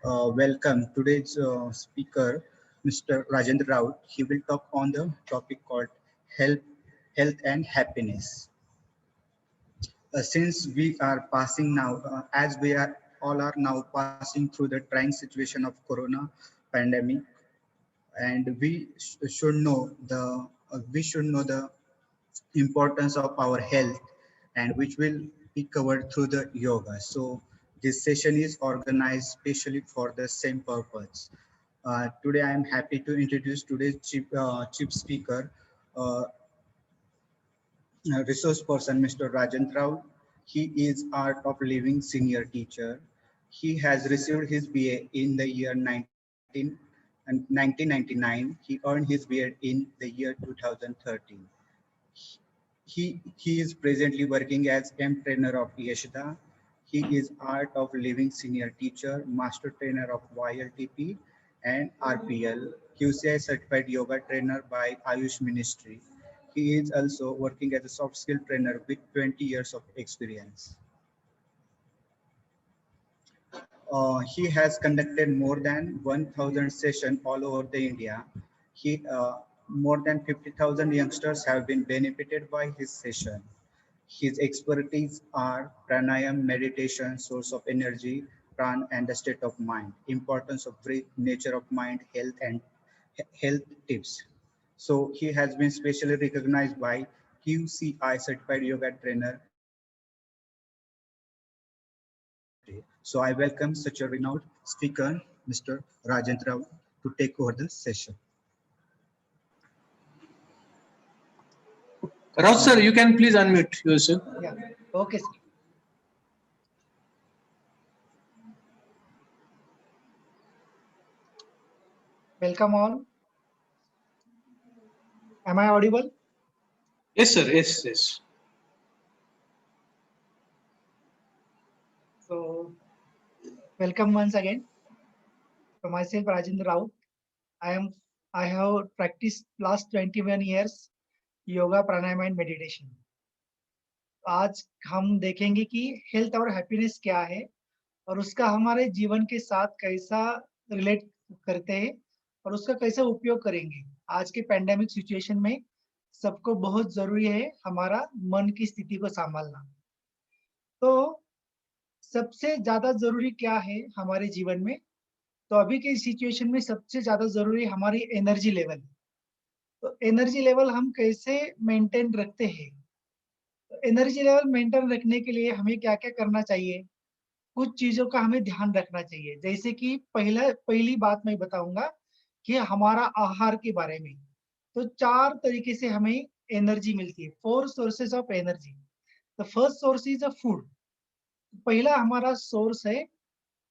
Welcome today's speaker, Mr. Rajendra Raut. He will talk on the topic called health, health and happiness. Since we are passing now, as we are all are now passing through the trying situation of Corona pandemic, and we should know the importance of our health, and which will be covered through the yoga. So this session is organized specially for the same purpose. Today I am happy to introduce today's chief speaker, uh, resource person, Mr. Rajan Rao. He is Art of Living senior teacher. He has received his BA in the year 1999. He earned his BA in the year 2013. He is presently working as M trainer of Yeshda. He is Art of Living senior teacher, master trainer of YLTP and RPL, QCI certified yoga trainer by Ayush Ministry. He is also working as a soft skill trainer with 20 years of experience. He has conducted more than 1,000 sessions all over the India. More than 50,000 youngsters have been benefited by his session. His expertise are pranayam, meditation, source of energy, pran, and the state of mind, importance of breath, nature of mind, health, and health tips. So he has been specially recognized by QCI certified yoga trainer by Ayush Ministry. So I welcome such a renowned speaker, Mr. Rajendra, to take over the session. Raj sir, you can please unmute yourself. Yeah. Okay, sir. Welcome all. Am I audible? Yes, sir. Yes. So, welcome once again. So myself, Rajendra Rao. I have practiced last 21 years yoga, pranayama and meditation. आज हम देखेंगे कि health और happiness क्या है और उसका हमारे जीवन के साथ कैसा रिलेट करते हैं और उसका कैसा उपयोग करेंगे। आज के पैंडेमिक सिचुएशन में सबको बहुत जरूरी है हमारा मन की स्थिति को संभालना। तो सबसे ज्यादा जरूरी क्या है हमारे जीवन में? तो अभी के सिचुएशन में सबसे ज्यादा जरूरी हमारी एनर्जी लेवल। तो एनर्जी लेवल हम कैसे मेंटेन रखते हैं? तो एनर्जी लेवल मेंटेन रखने के लिए हमें क्या-क्या करना चाहिए? कुछ चीजों का हमें ध्यान रखना चाहिए। जैसे कि पहली बात मैं बताऊंगा कि हमारा आहार के बारे में। तो 4 तरीके से हमें एनर्जी मिलती है। 4 sources of energy. The first source is a food. पहला हमारा सोर्स है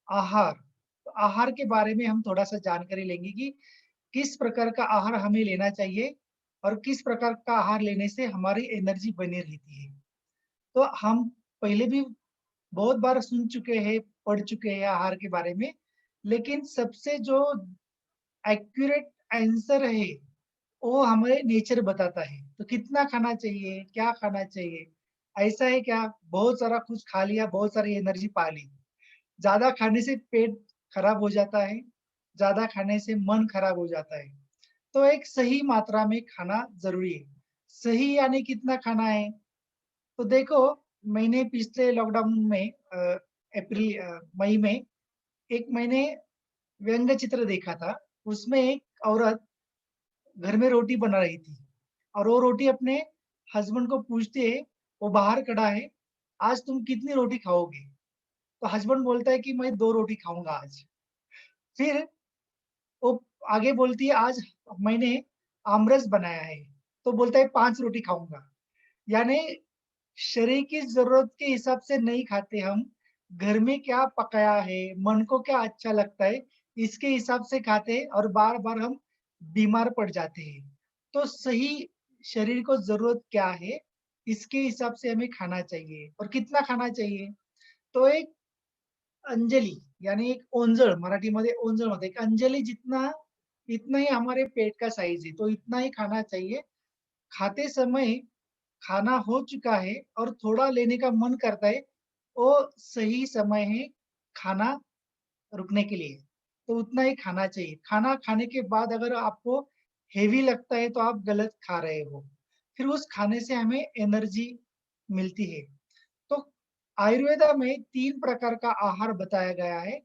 आहार। तो आहार के बारे में हम थोड़ा-सा जानकारी लेंगे कि किस प्रकार का आहार हमें लेना चाहिए और किस प्रकार का आहार लेने से हमारी एनर्जी बनी रहती है। तो हम पहले भी बहुत बार सुन चुके हैं, पढ़ चुके हैं आहार के बारे में, लेकिन सबसे जो एक्यूरेट आंसर है, वो हमें नेचर बताता है। तो कितना खाना चाहिए, क्या खाना चाहिए? ऐसा है क्या बहुत सारा कुछ खा लिया, बहुत सारी एनर्जी पा ली। ज़्यादा खाने से पेट खराब हो जाता है, ज़्यादा खाने से मन खराब हो जाता है। तो एक सही मात्रा में खाना ज़रूरी है। सही यानी कितना खाना है? तो देखो, मैंने पिछले लॉकडाउन में मई में एक मैंने व्यंग्य चित्र देखा था। उसमें एक औरत घर में रोटी बना रही थी और वो रोटी अपने हस्बैंड को पूछती है, वो बाहर खड़ा है, आज तुम कितनी रोटी खाओगे? तो हस्बैंड बोलता है कि मैं 2 रोटी खाऊँगा आज। फिर वो आगे बोलती है, आज मैंने आमरस बनाया है, तो बोलता है 5 रोटी खाऊँगा। यानी शरीर की ज़रूरत के हिसाब से नहीं खाते हम, घर में क्या पकाया है, मन को क्या अच्छा लगता है, इसके हिसाब से खाते हैं और बार-बार हम बीमार पड़ जाते हैं। तो सही शरीर को ज़रूरत क्या है, इसके हिसाब से हमें खाना चाहिए और कितना खाना चाहिए। तो एक अंजली यानी एक ओंजळ, मराठीमध्ये ओंजळ म्हणतात। एक अंजली जितना इतना ही हमारे पेट का साइज़ है, तो इतना ही खाना चाहिए। खाते समय खाना हो चुका है और थोड़ा लेने का मन करता है, वो सही समय है खाना रुकने के लिए, तो उतना ही खाना चाहिए। खाना खाने के बाद अगर आपको हेवी लगता है तो आप गलत खा रहे हो, फिर उस खाने से हमें एनर्जी मिलती है। तो आयुर्वेदा में 3 प्रकार का आहार बताया गया है।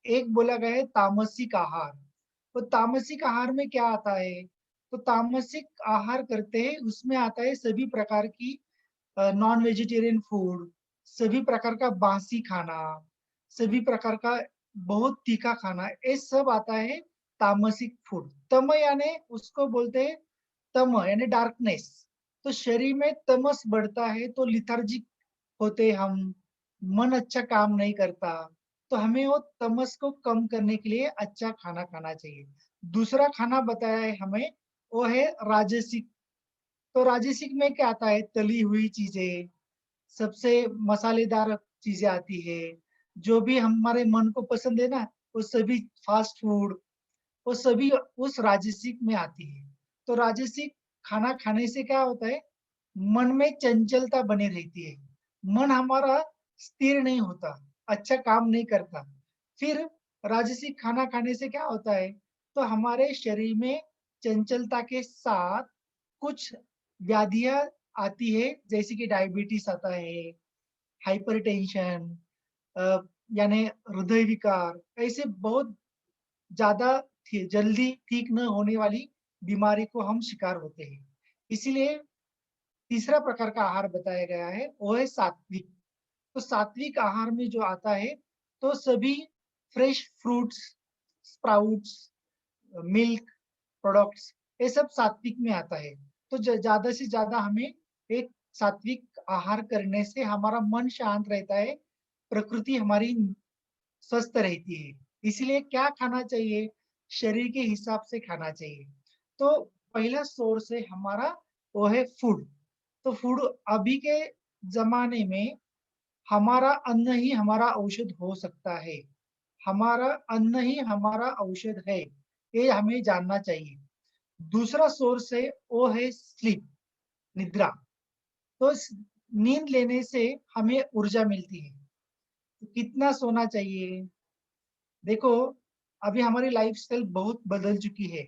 एक बोला गया है तामसिक आहार। तो तामसिक आहार में क्या आता है? तो तामसिक आहार करते हैं उसमें आता है सभी प्रकार की नॉन वेजिटेरियन फूड, सभी प्रकार का बासी खाना, सभी प्रकार का बहुत तीखा खाना, ये सब आता है तामसिक फूड। तम यानी उसको बोलते हैं तम यानी डार्कनेस। तो शरीर में तमस बढ़ता है तो लिथार्जिक होते हम, मन अच्छा काम नहीं करता, तो हमें वो तमस को कम करने के लिए अच्छा खाना खाना चाहिए। दूसरा खाना बताया है हमें, वो है राजसिक। तो राजसिक में क्या आता है? तली हुई चीजें, सबसे मसालेदार चीजें आती है, जो भी हमारे मन को पसंद है ना, वो सभी फास्ट फूड, वो सभी उस राजसिक में आती है। तो राजसिक खाना खाने से क्या होता है? मन में चंचलता बनी रहती है, मन हमारा स्थिर नहीं होता, अच्छा काम नहीं करता। फिर राजसिक खाना खाने से क्या होता है? तो हमारे शरीर में चंचलता के साथ कुछ व्याधियां आती है, जैसे कि डायबिटीज आता है, हाइपरटेंशन, यानी हृदय विकार, ऐसे बहुत ज्यादा जल्दी ठीक न होने वाली बीमारी को हम शिकार होते हैं। इसीलिए तीसरा प्रकार का आहार बताया गया है, वो है सात्विक। तो सात्विक आहार में जो आता है, तो सभी fresh fruits, sprouts, milk products, ये सब सात्विक में आता है। तो ज्यादा से ज्यादा हमें एक सात्विक आहार करने से हमारा मन शांत रहता है, प्रकृति हमारी स्वस्थ रहती है। इसलिए क्या खाना चाहिए? शरीर के हिसाब से खाना चाहिए। तो पहला सोर्स है हमारा, वो है फूड। तो फूड, अभी के जमाने में हमारा अन्न ही हमारा औषध हो सकता है। हमारा अन्न ही हमारा औषध है, ये हमें जानना चाहिए। दूसरा सोर्स है, वो है स्लीप, निद्रा। तो नींद लेने से हमें ऊर्जा मिलती है। तो कितना सोना चाहिए? देखो, अभी हमारी लाइफस्टाइल बहुत बदल चुकी है।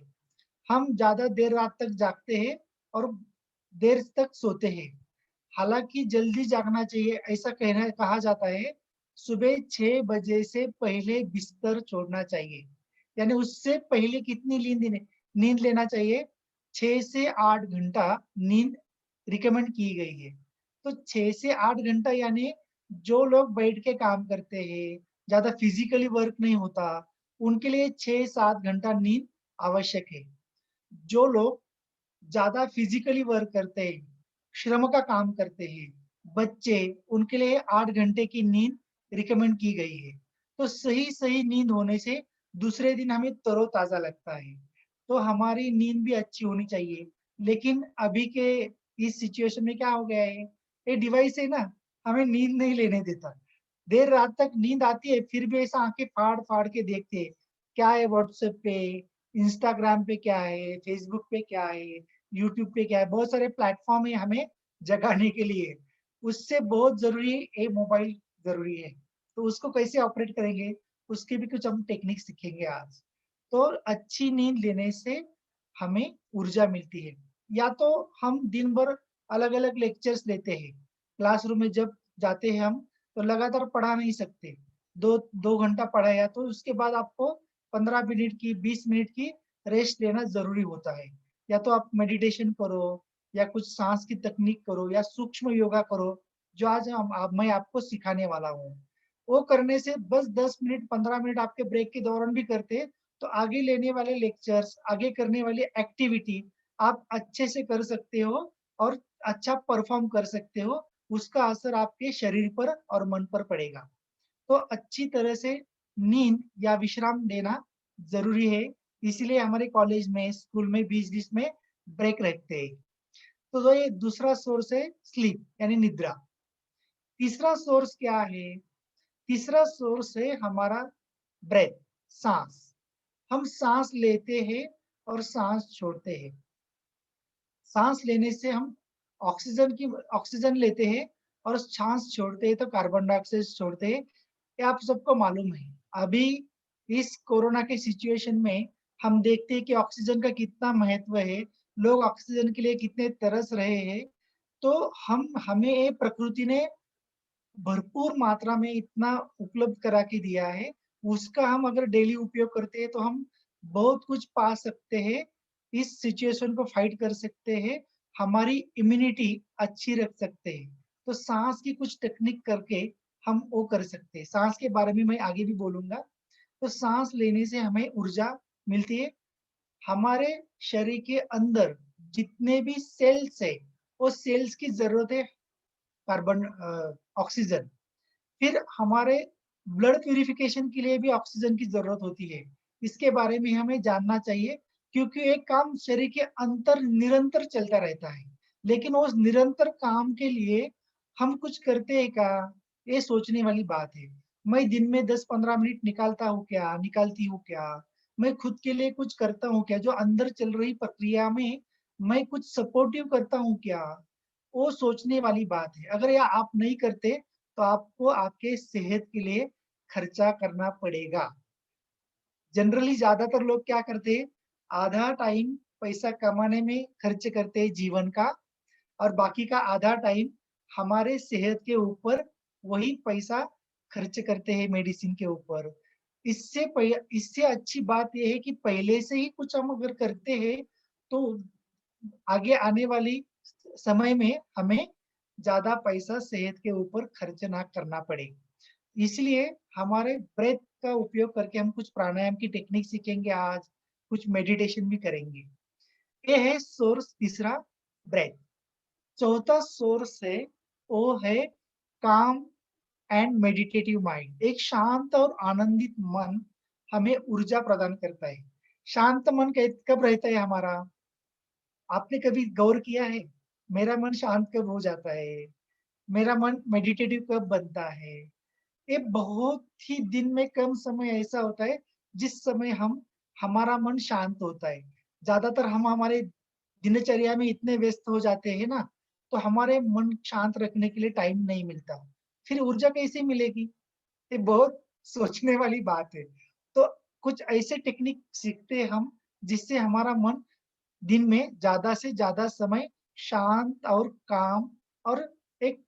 हम ज्यादा देर रात तक जागते हैं और देर तक सोते हैं। हालांकि जल्दी जागना चाहिए, ऐसा कहना कहा जाता है। सुबह 6 बजे से पहले बिस्तर छोड़ना चाहिए, यानी उससे पहले कितनी नींद लेना चाहिए? 6 से 8 घंटा नींद रिकमेंड की गई है। तो 6 से 8 घंटा यानी जो लोग बैठ के काम करते हैं, ज्यादा फिजिकली वर्क नहीं होता, उनके लिए 6-7 घंटा नींद आवश्यक है। जो लोग ज्यादा फिजिकली वर्क करते हैं, श्रम का काम करते हैं, बच्चे, उनके लिए 8 घंटे की नींद रिकमेंड की गई है। तो सही सही नींद होने से दूसरे दिन हमें तरोताजा लगता है। तो हमारी नींद भी अच्छी होनी चाहिए। लेकिन अभी के इस सिचुएशन में क्या हो गया है, ये डिवाइस है ना, हमें नींद नहीं लेने देता। देर रात तक नींद आती है, फिर भी ऐसा आंखें फाड़ फाड़ के देखते हैं, क्या है व्हाट्सएप पे, इंस्टाग्राम पे क्या है, फेसबुक पे क्या है, यूट्यूब पे क्या है। बहुत सारे प्लेटफॉर्म है हमें जगाने के लिए। उससे बहुत जरूरी ये मोबाइल जरूरी है। तो उसको कैसे ऑपरेट करेंगे, उसके भी कुछ हम टेक्निक सीखेंगे आज। तो अच्छी नींद लेने से हमें ऊर्जा मिलती है। या तो हम दिन भर अलग अलग लेक्चर्स लेते हैं, क्लासरूम में जब जाते हैं हम, तो लगातार पढ़ा नहीं सकते। 2 घंटा पढ़ाया तो उसके बाद आपको 15 मिनट की, 20 मिनट की रेस्ट लेना जरूरी होता है। या तो आप मेडिटेशन करो, या कुछ सांस की तकनीक करो, या सूक्ष्म योगा करो, जो आज मैं आपको सिखाने वाला हूँ। वो करने से बस 10 मिनट, 15 मिनट आपके ब्रेक के दौरान भी करते हैं, तो आगे लेने वाले लेक्चर्स, आगे करने वाली एक्टिविटी आप अच्छे से कर सकते हो और अच्छा परफॉर्म कर सकते हो। उसका असर आपके शरीर पर और मन पर पड़ेगा। तो अच्छी तरह से नींद या विश्राम लेना जरूरी है। इसीलिए हमारे कॉलेज में, स्कूल में बीच बीच में ब्रेक रखते हैं। तो ये दूसरा सोर्स है स्लीप यानी निद्रा। तीसरा सोर्स क्या है? तीसरा सोर्स है हमारा ब्रेथ, सांस। हम सांस लेते हैं और सांस छोड़ते हैं। सांस लेने से हम ऑक्सीजन लेते हैं, और सांस छोड़ते हैं तो कार्बन डाइऑक्साइड छोड़ते हैं। ये आप सबको मालूम है। अभी इस कोरोना के सिचुएशन में हम देखते हैं कि ऑक्सीजन का कितना महत्व है, लोग ऑक्सीजन के लिए कितने तरस रहे हैं। तो हमें ये प्रकृति ने भरपूर मात्रा में इतना उपलब्ध करा के दिया है, उसका हम अगर डेली उपयोग करते हैं तो हम बहुत कुछ पा सकते हैं, इस सिचुएशन को फाइट कर सकते हैं, हमारी इम्यूनिटी अच्छी रख सकते हैं। तो सांस की कुछ टेक्निक करके हम वो कर सकते हैं। सांस के बारे में मैं आगे भी बोलूंगा। तो सांस लेने से हमें ऊर्जा मिलती है। हमारे शरीर के अंदर जितने भी सेल्स है, वो सेल्स की जरूरत है कार्बन ऑक्सीजन। फिर हमारे ब्लड प्यूरिफिकेशन के लिए भी ऑक्सीजन की जरूरत होती है। इसके बारे में हमें जानना चाहिए, क्योंकि एक काम शरीर के अंतर निरंतर चलता रहता है, लेकिन उस निरंतर काम के लिए हम कुछ करते हैं क्या, ये सोचने वाली बात है। मैं दिन में 10-15 मिनट निकालता हूँ क्या, निकालती हूँ क्या, मैं खुद के लिए कुछ करता हूँ क्या, जो अंदर चल रही प्रक्रिया में मैं कुछ सपोर्टिव करता हूँ क्या, वो सोचने वाली बात है। अगर यह आप नहीं करते तो आपको आपके सेहत के लिए खर्चा करना पड़ेगा। जनरली ज्यादातर लोग क्या करते हैं, आधा टाइम पैसा कमाने में खर्च करते हैं जीवन का, और बाकी का आधा टाइम हमारे सेहत के ऊपर वही पैसा खर्च करते हैं, मेडिसिन के ऊपर। इससे अच्छी बात यह है कि पहले से ही कुछ हम अगर करते हैं तो आगे आने वाली समय में हमें ज्यादा पैसा सेहत के ऊपर खर्च ना करना पड़े। इसलिए हमारे ब्रेथ का उपयोग करके हम कुछ प्राणायाम की टेक्निक सीखेंगे आज, कुछ मेडिटेशन भी करेंगे। ये है सोर्स तीसरा, ब्रेथ। चौथा सोर्स है, वो है काम एंड मेडिटेटिव माइंड। एक शांत और आनंदित मन हमें ऊर्जा प्रदान करता है। शांत मन कब रहता है हमारा, आपने कभी गौर किया है, मेरा मन शांत कब हो जाता है, मेरा मन मेडिटेटिव कब बनता है? ये बहुत ही दिन में कम समय ऐसा होता है जिस समय हम हमारा मन शांत होता है। ज्यादातर हम हमारे दिनचर्या में इतने व्यस्त हो जाते हैं ना, तो हमारे मन शांत रखने के लिए टाइम नहीं मिलता। फिर ऊर्जा कैसे मिलेगी? ये बहुत सोचने वाली बात है। तो कुछ ऐसे टेक्निक सीखते हैं हम, जिससे हमारा मन दिन में ज्यादा से ज्यादा समय शांत और काम और एक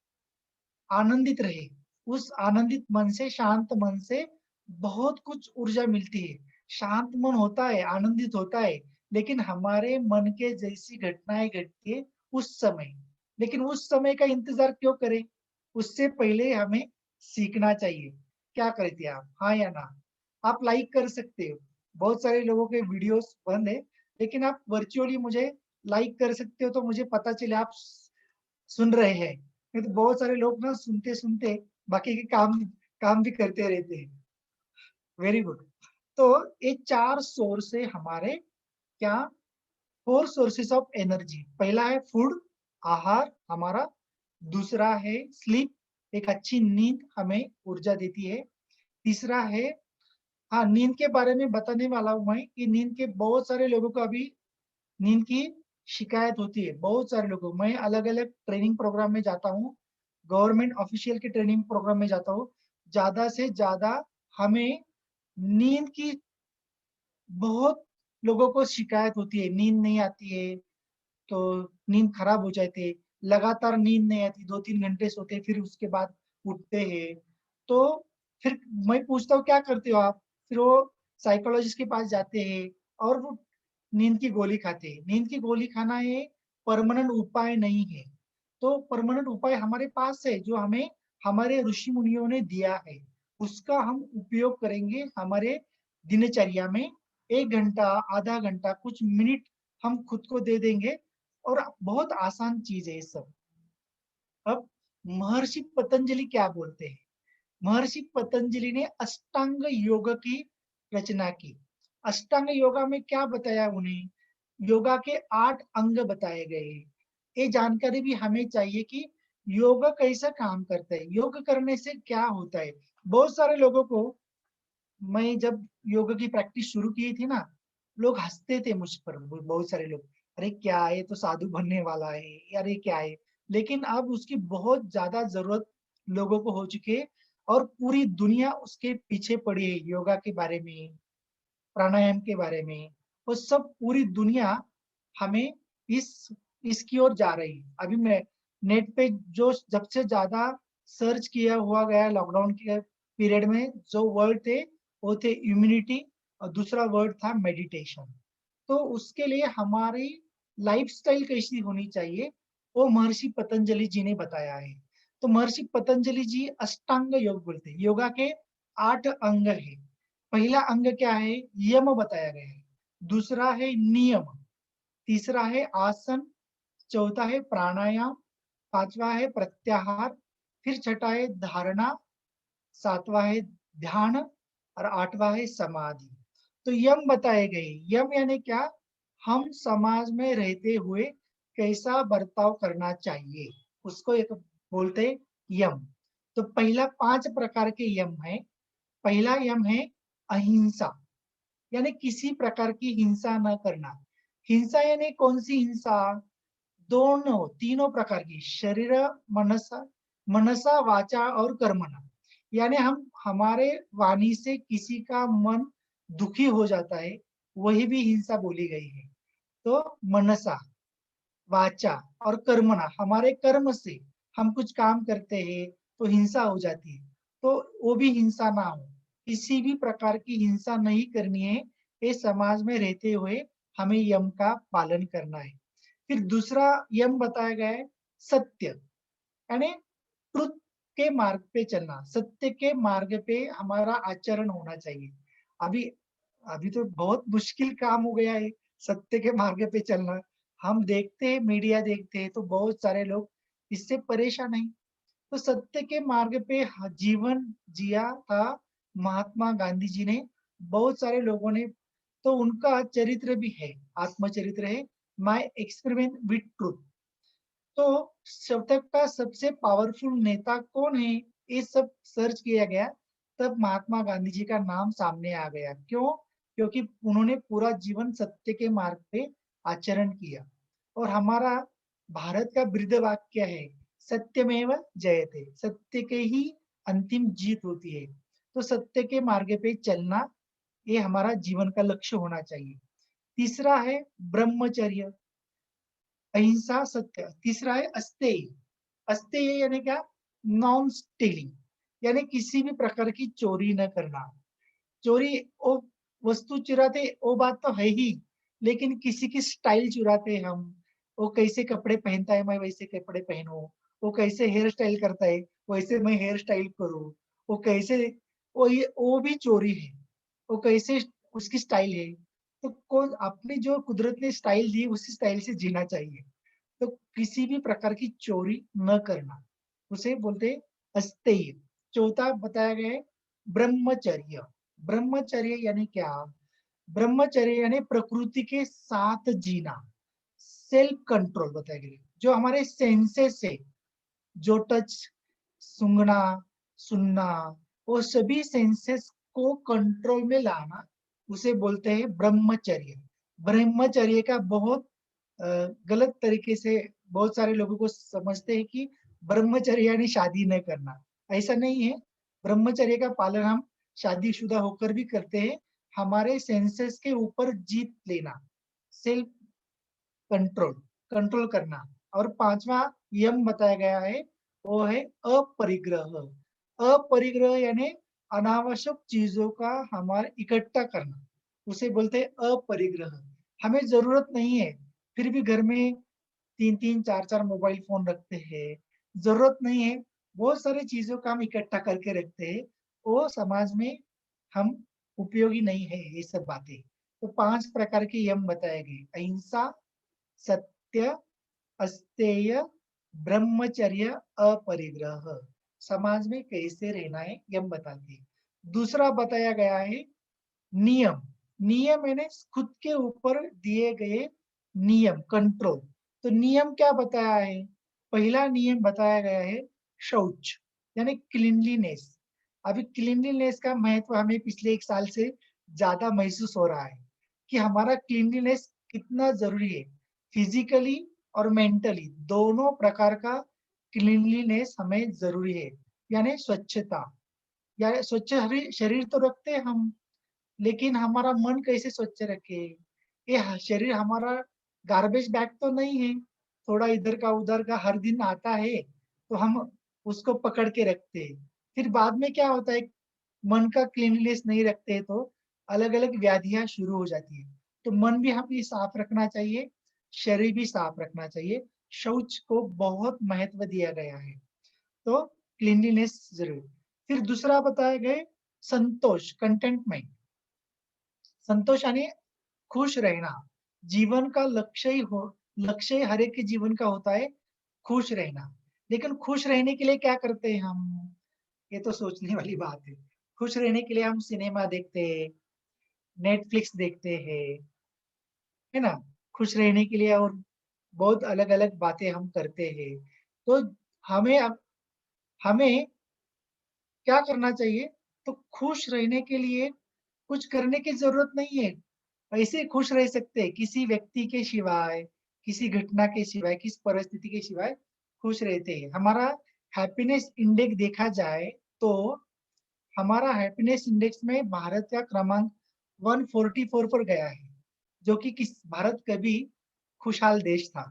आनंदित रहे। उस आनंदित मन से, शांत मन से बहुत कुछ ऊर्जा मिलती है। शांत मन होता है, आनंदित होता है, लेकिन हमारे मन के जैसी घटनाएं घटती है उस समय। लेकिन उस समय का इंतजार क्यों करें? उससे पहले हमें सीखना चाहिए। क्या करते हैं आप, हाँ या ना? आप लाइक कर सकते हो। बहुत सारे लोगों के वीडियोस बंद है, लेकिन आप वर्चुअली मुझे लाइक कर सकते हो, तो मुझे पता चले आप सुन रहे हैं। नहीं तो बहुत सारे लोग ना सुनते सुनते बाकी के काम काम भी करते रहते हैं। Very good. तो ये 4 सोर्स है हमारे, क्या, 4 सोर्सेस ऑफ एनर्जी। पहला है फूड, आहार हमारा। दूसरा है स्लीप, एक अच्छी नींद हमें ऊर्जा देती है। तीसरा है, हाँ, नींद के बारे में बताने वाला हूं मैं कि नींद के बहुत सारे लोगों को अभी नींद की शिकायत होती है। बहुत सारे लोगों को, मैं अलग अलग ट्रेनिंग प्रोग्राम में जाता हूँ, गवर्नमेंट ऑफिशियल के ट्रेनिंग प्रोग्राम में जाता हूँ। ज्यादा से ज्यादा हमें नींद की बहुत लोगों को शिकायत होती है, नींद नहीं आती है, तो नींद खराब हो जाती है। लगातार नींद नहीं आती, 2-3 घंटे सोते फिर उसके बाद उठते हैं। तो फिर मैं पूछता हूँ क्या करते हो आप? फिर वो साइकोलॉजिस्ट के पास जाते हैं और वो नींद की गोली खाते हैं। नींद की गोली खाना ये परमानेंट उपाय नहीं है। तो परमानेंट उपाय हमारे पास है, जो हमें हमारे ऋषि मुनियों ने दिया है। उसका हम उपयोग करेंगे हमारे दिनचर्या में। 1 घंटा, आधा घंटा, कुछ मिनट हम खुद को दे देंगे, और बहुत आसान चीज है ये सब। अब महर्षि पतंजलि क्या बोलते हैं? महर्षि पतंजलि ने अष्टांग योग की रचना की। अष्टांग योगा में क्या बताया उन्हें? योगा के 8 अंग बताए गए हैं। ये जानकारी भी हमें चाहिए कि योगा कैसा काम करता है, योग करने से क्या होता है। बहुत सारे लोगों को, मैं जब योग की प्रैक्टिस शुरू की थी ना, लोग हंसते थे मुझ पर, बहुत सारे लोग, अरे क्या है, तो साधु बनने वाला है, अरे क्या है। लेकिन अब उसकी बहुत ज्यादा जरूरत लोगों को हो चुकी है। और पूरी दुनिया उसके पीछे पड़ी है, योगा के बारे में, प्राणायाम के बारे में। वो सब पूरी दुनिया हमें इसकी ओर जा रही है। अभी मैं नेट पे जो जब से ज्यादा सर्च किया हुआ गया लॉकडाउन के पीरियड में, जो वर्ड थे वो थे इम्यूनिटी और दूसरा वर्ड था मेडिटेशन। तो उसके लिए हमारी लाइफस्टाइल कैसी होनी चाहिए वो महर्षि पतंजलि जी ने बताया है। तो महर्षि पतंजलि जी अष्टांग योग बोलते हैं। योगा के 8 अंग है। पहला अंग क्या है? यम बताया गया है। दूसरा है नियम, तीसरा है आसन, चौथा है प्राणायाम, पांचवा है प्रत्याहार, फिर छठा है धारणा, सातवां है ध्यान और आठवां है समाधि। तो यम बताए गए। यम यानी क्या? हम समाज में रहते हुए कैसा बर्ताव करना चाहिए, उसको एक बोलते हैं यम। तो पहला 5 प्रकार के यम है। पहला यम है अहिंसा, यानी किसी प्रकार की हिंसा न करना। हिंसा यानी कौन सी हिंसा? दोनों तीनों प्रकार की, शरीर, मनसा मनसा वाचा और कर्मणा। यानी हम हमारे वाणी से किसी का मन दुखी हो जाता है, वही भी हिंसा बोली गई है। तो मनसा, वाचा और कर्मणा, हमारे कर्म से हम कुछ काम करते हैं तो हिंसा हो जाती है, तो वो भी हिंसा ना हो। किसी भी प्रकार की हिंसा नहीं करनी है। ये समाज में रहते हुए हमें यम का पालन करना है। फिर दूसरा यम बताया गया है सत्य, यानी ट्रुथ के मार्ग पे चलना। सत्य के मार्ग पे हमारा आचरण होना चाहिए। अभी अभी तो बहुत मुश्किल काम हो गया है सत्य के मार्ग पे चलना। हम देखते हैं, मीडिया देखते हैं, तो बहुत सारे लोग इससे परेशान हैं। तो सत्य के मार्ग पे जीवन जिया था महात्मा गांधी जी ने, बहुत सारे लोगों ने। तो उनका चरित्र भी है, आत्मचरित्र है, माय एक्सपेरिमेंट विथ ट्रूथ। तो जब तक का सबसे पावरफुल नेता कौन है, ये सब सर्च किया गया, तब महात्मा गांधी जी का नाम सामने आ गया। क्यों? क्योंकि उन्होंने पूरा जीवन सत्य के मार्ग पे आचरण किया। और हमारा भारत का ब्रीद वाक्य है सत्यमेव जयते, सत्य के ही अंतिम जीत होती है। तो सत्य के मार्ग पे चलना, ये हमारा जीवन का लक्ष्य होना चाहिए। तीसरा है ब्रह्मचर्य, अहिंसा, सत्य। तीसरा है अस्तेय। अस्तेय यानी क्या? नॉन स्टीलिंग, यानी किसी भी प्रकार की चोरी न करना। चोरी, वो वस्तु चुराते वो बात तो है ही, लेकिन किसी की स्टाइल चुराते हैं हम। वो कैसे कपड़े पहनता है, मैं वैसे कपड़े पहनूं। वो कैसे हेयर स्टाइल करता है, वैसे मैं हेयर स्टाइल करूं। वो कैसे, वो भी चोरी है। वो कैसे उसकी स्टाइल है, तो कौन अपनी जो कुदरत ने स्टाइल दी उसी स्टाइल से जीना चाहिए। तो किसी भी प्रकार की चोरी न करना, उसे बोलते हैं अस्तेय। चौथा बताया गया है ब्रह्मचर्य। ब्रह्मचर्य यानी क्या? ब्रह्मचर्य यानी प्रकृति के साथ जीना, सेल्फ कंट्रोल बताया गया। जो हमारे सेंसेस है, जो टच, सूंघना, सुनना, वो सभी सेंसेस को कंट्रोल में लाना, उसे बोलते हैं ब्रह्मचर्य। ब्रह्मचर्य का बहुत गलत तरीके से बहुत सारे लोगों को समझते हैं कि ब्रह्मचर्य यानी शादी न करना। ऐसा नहीं है। ब्रह्मचर्य का पालन हम शादीशुदा होकर भी करते हैं। हमारे सेंसेस के ऊपर जीत लेना, सेल्फ कंट्रोल, कंट्रोल करना। और पांचवा यम बताया गया है, वो है अपरिग्रह। अपरिग्रह यानी अनावश्यक चीजों का हमारे इकट्ठा करना, उसे बोलते हैं अपरिग्रह। हमें जरूरत नहीं है, फिर भी घर में 3-3 4-4 मोबाइल फोन रखते हैं। जरूरत नहीं है, बहुत सारी चीजों का हम इकट्ठा करके रखते हैं। वो समाज में हम उपयोगी नहीं है ये सब बातें। तो 5 प्रकार के यम बताए गए, अहिंसा, सत्य, अस्तेय, ब्रह्मचर्य, अपरिग्रह। समाज में कैसे रहना है यम बताते हैं। दूसरा बताया गया है नियम। नियम यानी खुद के ऊपर दिए गए नियम, कंट्रोल। तो नियम क्या बताया है? पहला नियम बताया गया है शौच, यानी क्लीनलीनेस। अभी क्लीनलीनेस का महत्व हमें पिछले 1 साल से ज्यादा महसूस हो रहा है कि हमारा क्लीनलीनेस कितना जरूरी है। फिजिकली और मेंटली दोनों प्रकार का क्लीनलीनेस हमें जरूरी है, यानी स्वच्छता। या स्वच्छ शरीर तो रखते हैं हम, लेकिन हमारा मन कैसे स्वच्छ रखे? ये शरीर हमारा गार्बेज बैग तो नहीं है, थोड़ा इधर का उधर का हर दिन आता है, तो हम उसको पकड़ के रखते हैं। फिर बाद में क्या होता है, मन का क्लीनलीनेस नहीं रखते तो अलग अलग व्याधियां शुरू हो जाती है। तो मन भी हमें साफ रखना चाहिए, शरीर भी साफ रखना चाहिए। शौच को बहुत महत्व दिया गया है, तो क्लीनलीनेस जरूर। फिर दूसरा बताया गया संतोष, कंटेंटमेंट। संतोष यानी खुश रहना। जीवन का लक्ष्य हर एक के जीवन का होता है खुश रहना। लेकिन खुश रहने के लिए क्या करते हैं हम? ये तो सोचने वाली बात है। खुश रहने के लिए हम सिनेमा देखते हैं, नेटफ्लिक्स देखते हैं, है ना? खुश रहने के लिए और बहुत अलग अलग बातें हम करते हैं। तो हमें अब हमें क्या करना चाहिए? तो खुश रहने के लिए कुछ करने की जरूरत नहीं है। ऐसे खुश रह सकते हैं, किसी व्यक्ति के सिवाय, किसी घटना के सिवाय, किसी परिस्थिति के सिवाय खुश रहते हैं। हमारा हैप्पीनेस इंडेक्स देखा जाए तो हमारा हैप्पीनेस इंडेक्स में भारत का क्रमांक 144 पर गया है, जो कि किस भारत कभी खुशहाल देश था।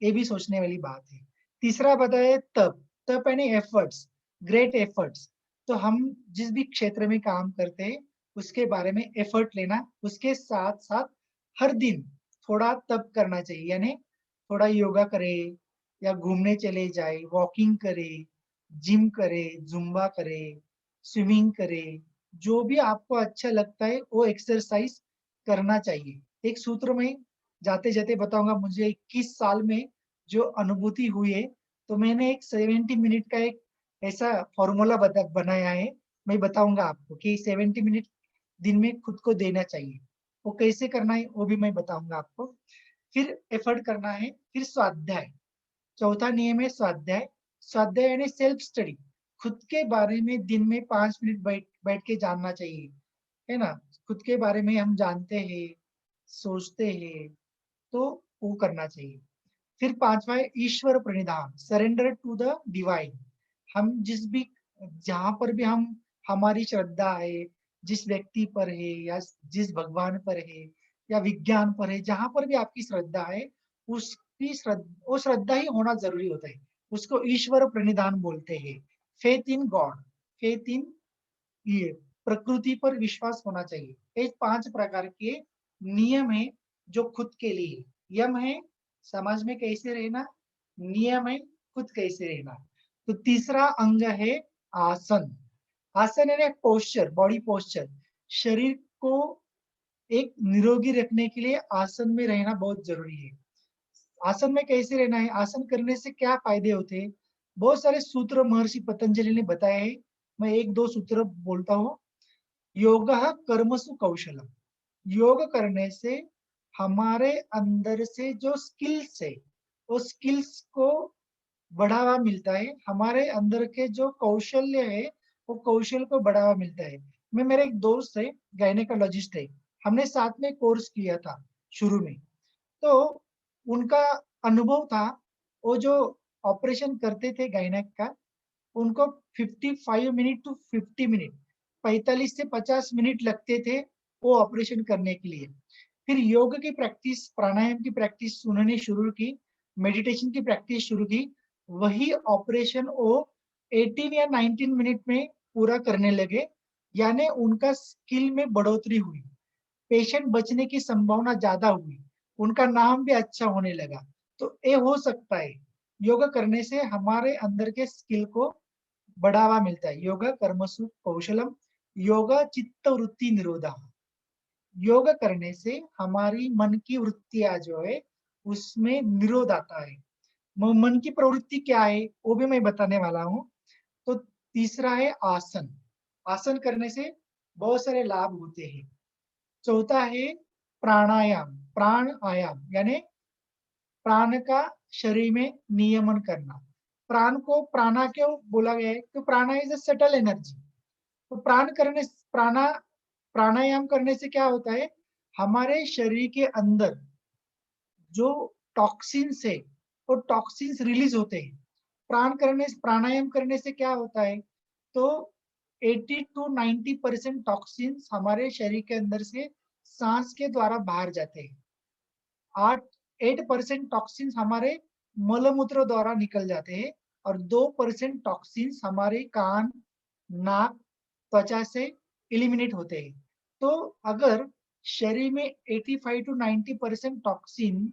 ये भी सोचने वाली बात है। तीसरा बताए तप। तप यानी एफर्ट्स, ग्रेट एफर्ट्स। तो हम जिस भी क्षेत्र में काम करते हैं उसके बारे में एफर्ट लेना, उसके साथ साथ हर दिन थोड़ा तप करना चाहिए, यानी थोड़ा योगा करे या घूमने चले जाए, वॉकिंग करे, जिम करे, जुम्बा करे, स्विमिंग करे, जो भी आपको अच्छा लगता है वो एक्सरसाइज करना चाहिए। एक सूत्र में जाते जाते बताऊंगा, मुझे 21 साल में जो अनुभूति हुई है, तो मैंने एक 70 मिनट का एक ऐसा फॉर्मूला बनाया है। मैं बताऊंगा आपको कि 70 मिनट दिन में खुद को देना चाहिए। वो कैसे करना है वो भी मैं बताऊंगा आपको। फिर एफर्ट करना है। फिर स्वाध्याय, चौथा नियम है स्वाध्याय। स्वाध्याय यानी सेल्फ स्टडी। खुद के बारे में दिन में 5 मिनट बैठ बैठ के जानना चाहिए, है ना? खुद के बारे में हम जानते हैं, सोचते हैं, तो वो करना चाहिए। फिर पांचवा है ईश्वर प्रणिधान, सरेंडर टू द डिवाइन। हम जिस भी जहां पर भी हम हमारी श्रद्धा है, जिस व्यक्ति पर है या जिस भगवान पर है या विज्ञान पर है, जहां पर भी आपकी श्रद्धा है उसकी वो श्रद्धा ही होना जरूरी होता है। उसको ईश्वर प्रणिधान बोलते हैं। Faith in God, faith in ये प्रकृति पर विश्वास होना चाहिए। ये 5 प्रकार के नियम है जो खुद के लिए। यम है समाज में कैसे रहना, नियम है खुद कैसे रहना। तो तीसरा अंग है आसन। आसन यानी पोस्चर, बॉडी पोस्चर। शरीर को एक निरोगी रखने के लिए आसन में रहना बहुत जरूरी है। आसन में कैसे रहना है, आसन करने से क्या फायदे होते हैं? बहुत सारे सूत्र महर्षि पतंजलि ने बताए हैं। मैं एक दो सूत्र बोलता हूँ। योग कर्मसु कौशलम। योग करने से हमारे अंदर से जो स्किल्स है वो स्किल्स को बढ़ावा मिलता है। हमारे अंदर के जो कौशल्य है वो कौशल को बढ़ावा मिलता है। मैं मेरे एक दोस्त है, गायनेकोलॉजिस्ट है, हमने साथ में कोर्स किया था शुरू में। तो उनका अनुभव था, वो जो ऑपरेशन करते थे गायनेक का, उनको 55 मिनट टू 50 मिनट, 45 से 50 मिनट लगते थे वो ऑपरेशन करने के लिए। फिर योग की प्रैक्टिस, प्राणायाम की प्रैक्टिस उन्होंने शुरू की, मेडिटेशन की प्रैक्टिस शुरू की। वही ऑपरेशन वो 18 या 19 मिनट में पूरा करने लगे, यानी उनका स्किल में बढ़ोतरी हुई, पेशेंट बचने की संभावना ज्यादा हुई, उनका नाम भी अच्छा होने लगा। तो ये हो सकता है, योग करने से हमारे अंदर के स्किल को बढ़ावा मिलता है। योग कर्मसु कौशलम, योग चित्त वृत्ति निरोधा। योग करने से हमारी मन की वृत्तियां जो है उसमें निरोध आता है। मन की प्रवृत्ति क्या है वो भी मैं बताने वाला हूँ। तो तीसरा है आसन। आसन करने से बहुत सारे लाभ होते हैं। चौथा है प्राणायाम, प्राण आयाम, यानी प्राण का शरीर में नियमन करना। प्राण को प्राणा क्यों बोला गया है? तो प्राणा इज अ सटल एनर्जी। तो प्राणा प्राणायाम करने से क्या होता है, हमारे शरीर के अंदर जो टॉक्सिन्स है वो टॉक्सिन्स रिलीज होते हैं। प्राणायाम करने से क्या होता है, तो 80 to 90% टॉक्सिन्स हमारे शरीर के अंदर से सांस के द्वारा बाहर जाते हैं। 8% टॉक्सिन्स हमारे मलमूत्र द्वारा निकल जाते हैं और 2% टॉक्सिन्स हमारे कान, नाक, त्वचा से एलिमिनेट होते हैं। तो अगर शरीर में 85 टू 90% टॉक्सिन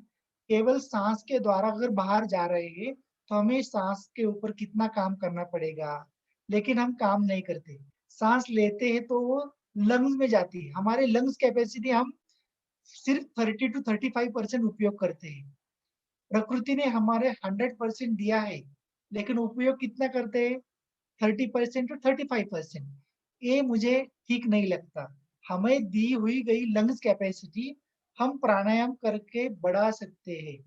केवल सांस के द्वारा अगर बाहर जा रहे हैं, तो हमें सांस के ऊपर कितना काम करना पड़ेगा, लेकिन हम काम नहीं करते। सांस लेते हैं तो वो लंग्स में जाती है। हमारे लंग्स कैपेसिटी हम सिर्फ 30 टू 35% उपयोग करते हैं। प्रकृति ने हमारे 100% दिया है, लेकिन उपयोग कितना करते हैं? 30% टू 35%। ये मुझे ठीक नहीं लगता। हमें दी हुई गई लंग्स कैपेसिटी हम प्राणायाम करके बढ़ा सकते हैं।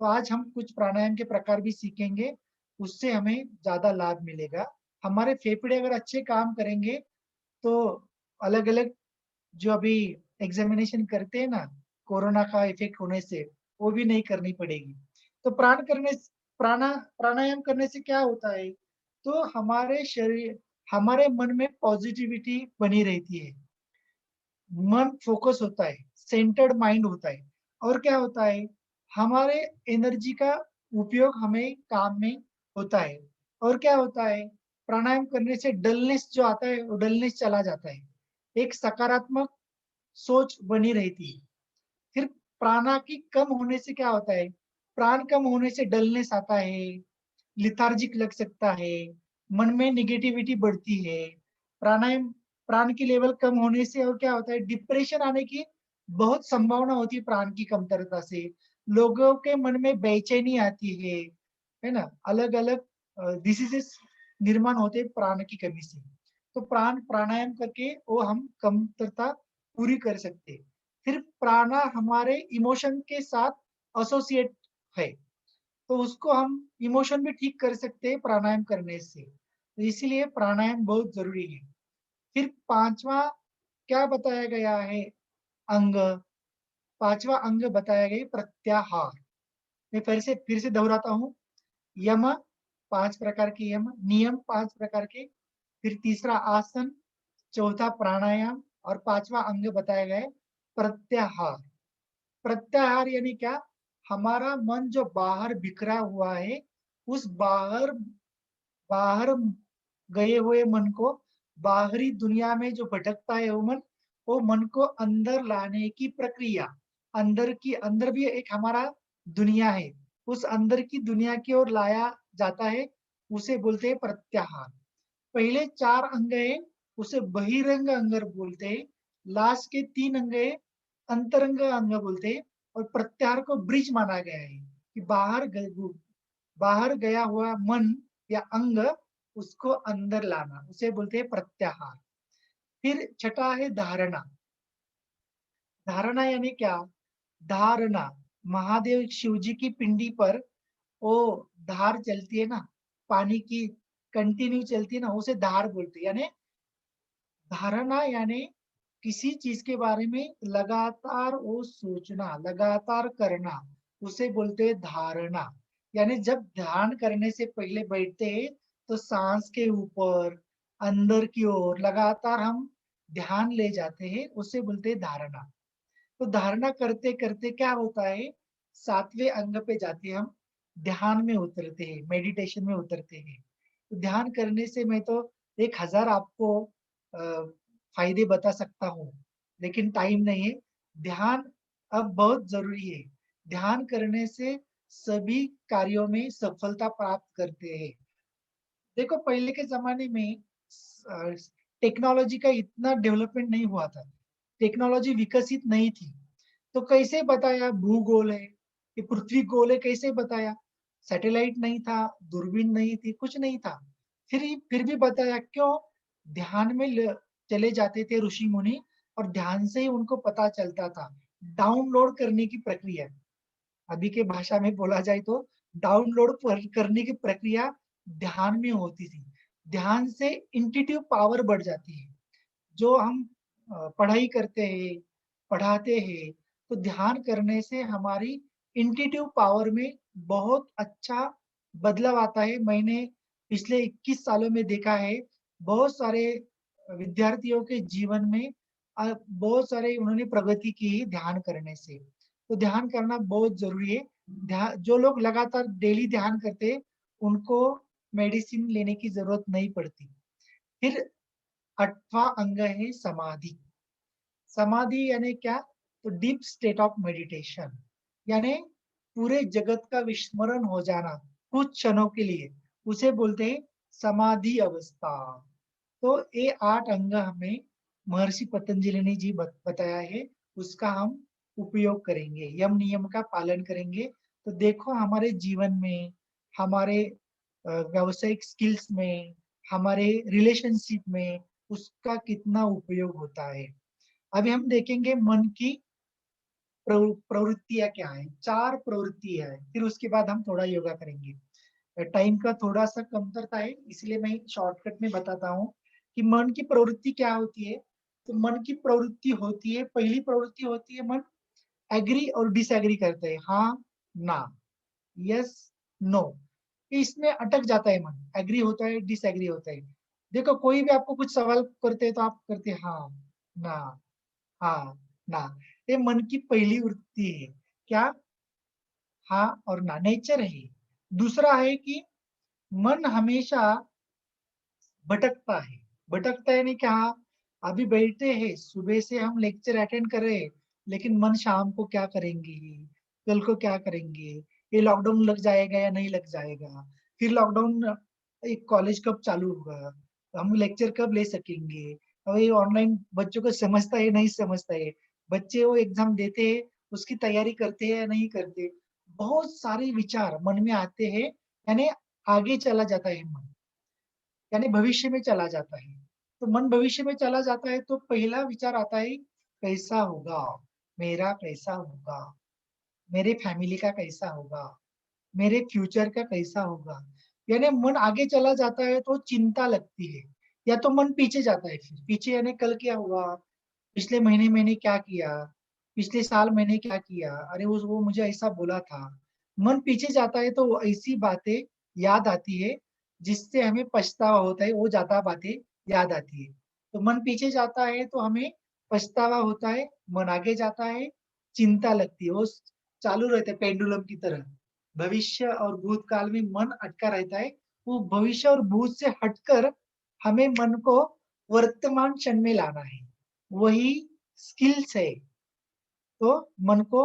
तो आज हम कुछ प्राणायाम के प्रकार भी सीखेंगे, उससे हमें ज्यादा लाभ मिलेगा। हमारे फेफड़े अगर अच्छे काम करेंगे तो अलग-अलग जो अभी एग्जामिनेशन करते हैं ना, कोरोना का इफेक्ट होने से, वो भी नहीं करनी पड़ेगी। तो प्राणायाम करने से क्या होता है? तो हमारे मन में पॉजिटिविटी बनी रहती है। मन फोकस होता है, सेंटर्ड माइंड होता है और क्या होता है? हमारे एनर्जी का उपयोग हमें काम में होता है और क्या होता है? प्राणायाम करने से डलनेस जो आता है, वो डलनेस चला जाता है। एक सकारात्मक सोच बनी रहती है। फिर प्राणा की कम होने से क्या होता है? प्राण कम होने से डलनेस आता है, लेथार्जिक लग सकता है, मन में नेगेटिविटी बढ़ती है। प्राणायाम प्राण की लेवल कम होने से और क्या होता है? डिप्रेशन आने की बहुत संभावना होती है प्राण की कमतरता से। लोगों के मन में बेचैनी आती है ना? अलग-अलग डिसीजेस निर्माण होते हैं प्राण की कमी से। तो प्राणायाम करके वो हम कमतरता पूरी कर सकते हैं। फिर प्राणा हमारे इमोशन के साथ एसोसिएट है, तो उसको हम इमोशन भी ठीक कर सकते हैं प्राणायाम करने से। तो इसीलिए प्राणायाम बहुत जरूरी है। फिर पांचवा क्या बताया गया है? अंग। पांचवा अंग बताया गया प्रत्याहार। मैं फिर से दोहराता हूँ। यम 5 प्रकार के यम, नियम 5 प्रकार के, फिर तीसरा आसन, चौथा प्राणायाम और पांचवा अंग बताया गया है प्रत्याहार। प्रत्याहार यानी क्या? हमारा मन जो बाहर बिखरा हुआ है, उस बाहर बाहर गए हुए मन को, बाहरी दुनिया में जो भटकता है वो मन को अंदर लाने की प्रक्रिया। अंदर भी एक हमारा दुनिया है, उस अंदर की दुनिया की ओर लाया जाता है, उसे बोलते हैं प्रत्याहार। पहले 4 अंग है, उसे बहिरंग अंग बोलते हैं। लास्ट के 3 अंग है, अंतरंग अंग बोलते हैं। और प्रत्याहार को ब्रिज माना गया है कि बाहर गया हुआ मन या अंग, उसको अंदर लाना, उसे बोलते हैं प्रत्याहार। फिर छठा है धारणा। धारणा यानी क्या? धारणा, महादेव शिव जी की पिंडी पर वो धार चलती है ना, पानी की कंटिन्यू चलती है ना, उसे धार बोलते हैं। यानी धारणा यानी किसी चीज के बारे में लगातार वो सोचना, लगातार करना, उसे बोलते हैं धारणा। यानी जब ध्यान करने से पहले बैठते हैं, तो सांस के ऊपर, अंदर की ओर लगातार हम ध्यान ले जाते हैं, उसे बोलते हैं धारणा। तो धारणा करते करते क्या होता है? 7वें अंग पे जाते हैं हम, ध्यान में उतरते हैं, मेडिटेशन में उतरते हैं। तो ध्यान करने से मैं तो 1000 आपको अ, फायदे बता सकता हूँ, लेकिन टाइम नहीं है। ध्यान अब बहुत जरूरी है। ध्यान करने से सभी कार्यों में सफलता प्राप्त करते हैं। देखो पहले के जमाने में टेक्नोलॉजी का इतना डेवलपमेंट नहीं हुआ था, टेक्नोलॉजी विकसित नहीं थी। तो कैसे बताया भूगोल है, ये पृथ्वी गोल है, कैसे बताया? सैटेलाइट नहीं था, दूरबीन नहीं थी, कुछ नहीं था। फिर भी बताया क्यों? ध्यान में चले जाते थे ऋषि मुनि और ध्यान से ही उनको पता चलता था। डाउनलोड करने की प्रक्रिया, अभी के भाषा में बोला जाए तो डाउनलोड करने की प्रक्रिया ध्यान में होती थी। ध्यान से इंट्यूटिव पावर बढ़ जाती है। जो हम पढ़ाई करते हैं, पढ़ाते हैं, तो ध्यान करने से हमारी इंट्यूटिव पावर में बहुत अच्छा बदलाव आता है। मैंने पिछले 21 सालों में देखा है, बहुत सारे विद्यार्थियों के जीवन में बहुत सारे उन्होंने प्रगति की है ध्यान करने से। तो ध्यान करना बहुत जरूरी है। जो लोग लगातार डेली ध्यान करते हैं उनको मेडिसिन लेने की जरूरत नहीं पड़ती। फिर 8वां अंग है समाधि। समाधि यानी क्या? तो डीप स्टेट ऑफ मेडिटेशन, यानी पूरे जगत का विस्मरण हो जाना कुछ क्षणों के लिए, उसे बोलते हैं समाधि अवस्था। तो ये 8 अंग हमें महर्षि पतंजलि ने जी बताया है, उसका हम उपयोग करेंगे, यम नियम का पालन करेंगे। तो देखो हमारे जीवन में, हमारे व्यावसायिक स्किल्स में, हमारे रिलेशनशिप में उसका कितना उपयोग होता है। अभी हम देखेंगे मन की प्रवृत्तियां क्या है। 4 प्रवृत्ति है, फिर उसके बाद हम थोड़ा योगा करेंगे। टाइम का थोड़ा सा कमतरता है, इसलिए मैं शॉर्टकट में बताता हूँ कि मन की प्रवृत्ति क्या होती है। तो मन की प्रवृत्ति होती है, पहली प्रवृत्ति होती है मन एग्री और डिसएग्री करते हैं, हाँ ना, यस नो। इसमें अटक जाता है मन, एग्री होता है डिसएग्री होता है। देखो कोई भी आपको कुछ सवाल करते हैं तो आप करते हैं हाँ ना, हाँ ना। ये मन की पहली वृत्ति है, क्या? हाँ और ना, नेचर है। दूसरा है कि मन हमेशा भटकता है। भटकता है नहीं क्या? अभी बैठे हैं, सुबह से हम लेक्चर अटेंड कर रहे हैं, लेकिन मन शाम को क्या करेंगे, कल को क्या करेंगे, ये लॉकडाउन लग जाएगा या नहीं लग जाएगा, फिर लॉकडाउन एक कॉलेज कब चालू होगा, हम लेक्चर कब ले सकेंगे, और ये ऑनलाइन बच्चों को समझता है नहीं समझता है, बच्चे वो एग्जाम देते हैं उसकी तैयारी करते हैं या नहीं करते। बहुत सारे विचार मन में आते हैं, यानी आगे चला जाता है मन, यानी भविष्य में चला जाता है। तो मन भविष्य में चला जाता है तो पहला विचार आता है कैसा होगा, मेरा कैसा होगा, मेरे फैमिली का कैसा होगा, मेरे फ्यूचर का कैसा होगा। यानी मन आगे चला जाता है तो चिंता लगती है, या तो मन पीछे जाता है, फिर पीछे यानी कल क्या हुआ, पिछले महीने मैंने क्या किया, पिछले साल मैंने क्या किया, अरे वो मुझे ऐसा बोला था। मन पीछे जाता है तो ऐसी बातें याद आती है जिससे हमें पछतावा होता है, वो ज्यादा बातें याद आती है। तो मन पीछे जाता है तो हमें पछतावा होता है, मन आगे जाता है चिंता लगती है। वो चालू रहते पेंडुलम की तरह, भविष्य और भूतकाल में मन अटका रहता है। वो भविष्य और भूत से हटकर हमें मन को वर्तमान क्षण में लाना है, वही स्किल्स है। तो मन को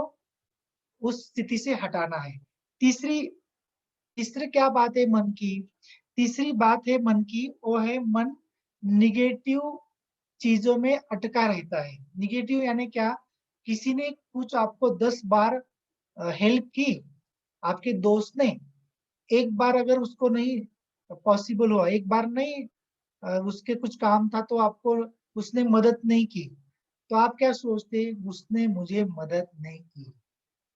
उस स्थिति से हटाना है। तीसरी तीसरी क्या बात है मन की? तीसरी बात है मन की, वो है मन निगेटिव चीजों में अटका रहता है। निगेटिव यानी क्या? किसी ने कुछ आपको 10 बार हेल्प की, आपके दोस्त ने, एक बार अगर उसको नहीं पॉसिबल हुआ, एक बार नहीं, उसके कुछ काम था तो आपको उसने मदद नहीं की, तो आप क्या सोचते? उसने मुझे मदद नहीं की,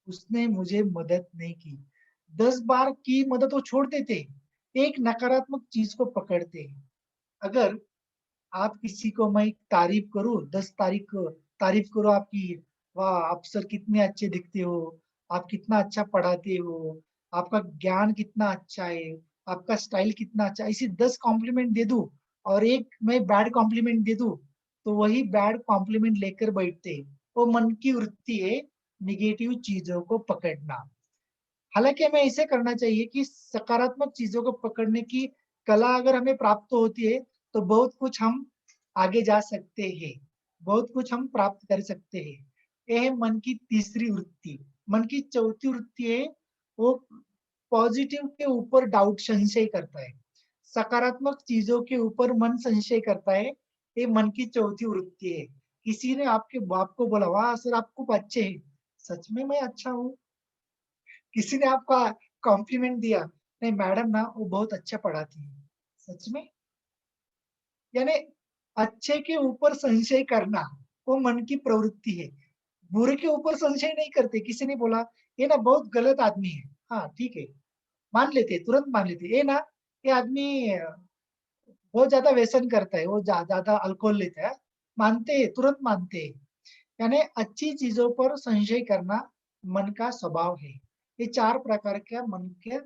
उसने मुझे मदद नहीं की। 10 बार की मदद वो छोड़ देते, एक नकारात्मक चीज को पकड़ते हैं। अगर आप किसी को मैं तारीफ करूं, 10 तारीख को तारीफ करो आपकी, वाह आप सर कितने अच्छे दिखते हो, आप कितना अच्छा पढ़ाते हो, आपका ज्ञान कितना अच्छा है, आपका स्टाइल कितना अच्छा है, ऐसी 10 कॉम्प्लीमेंट दे दूं और एक मैं बैड कॉम्प्लीमेंट दे दूं, तो वही बैड कॉम्प्लीमेंट लेकर बैठते हैं। वो मन की वृत्ति है निगेटिव चीजों को पकड़ना। हालांकि हमें ऐसे करना चाहिए कि सकारात्मक चीजों को पकड़ने की कला अगर हमें प्राप्त होती है तो बहुत कुछ हम आगे जा सकते हैं, बहुत कुछ हम प्राप्त कर सकते हैं। यह है मन की तीसरी वृत्ति। मन की चौथी वृत्ति है, वो पॉजिटिव के ऊपर डाउट, संशय करता है। सकारात्मक चीजों के ऊपर मन संशय करता है, ये मन की चौथी वृत्ति है। किसी ने आपके बाप को बोला, वाह सर आप खूब अच्छे हैं, सच में मैं अच्छा हूँ। किसी ने आपका कॉम्प्लीमेंट दिया, नहीं मैडम ना वो बहुत अच्छा पढ़ाती है, सच में। यानी अच्छे के ऊपर संशय करना वो मन की प्रवृत्ति है। बुरे के ऊपर संशय नहीं करते। किसी ने बोला ये ना बहुत गलत आदमी है, हाँ ठीक है, मान लेते, तुरंत मान लेते, ये ना ये आदमी बहुत ज्यादा व्यसन करता है, वो ज्यादा अल्कोहल लेता है, मानते हैं, तुरंत मानते हैं। यानी अच्छी चीजों पर संशय करना मन का स्वभाव है। ये 4 प्रकार का मन के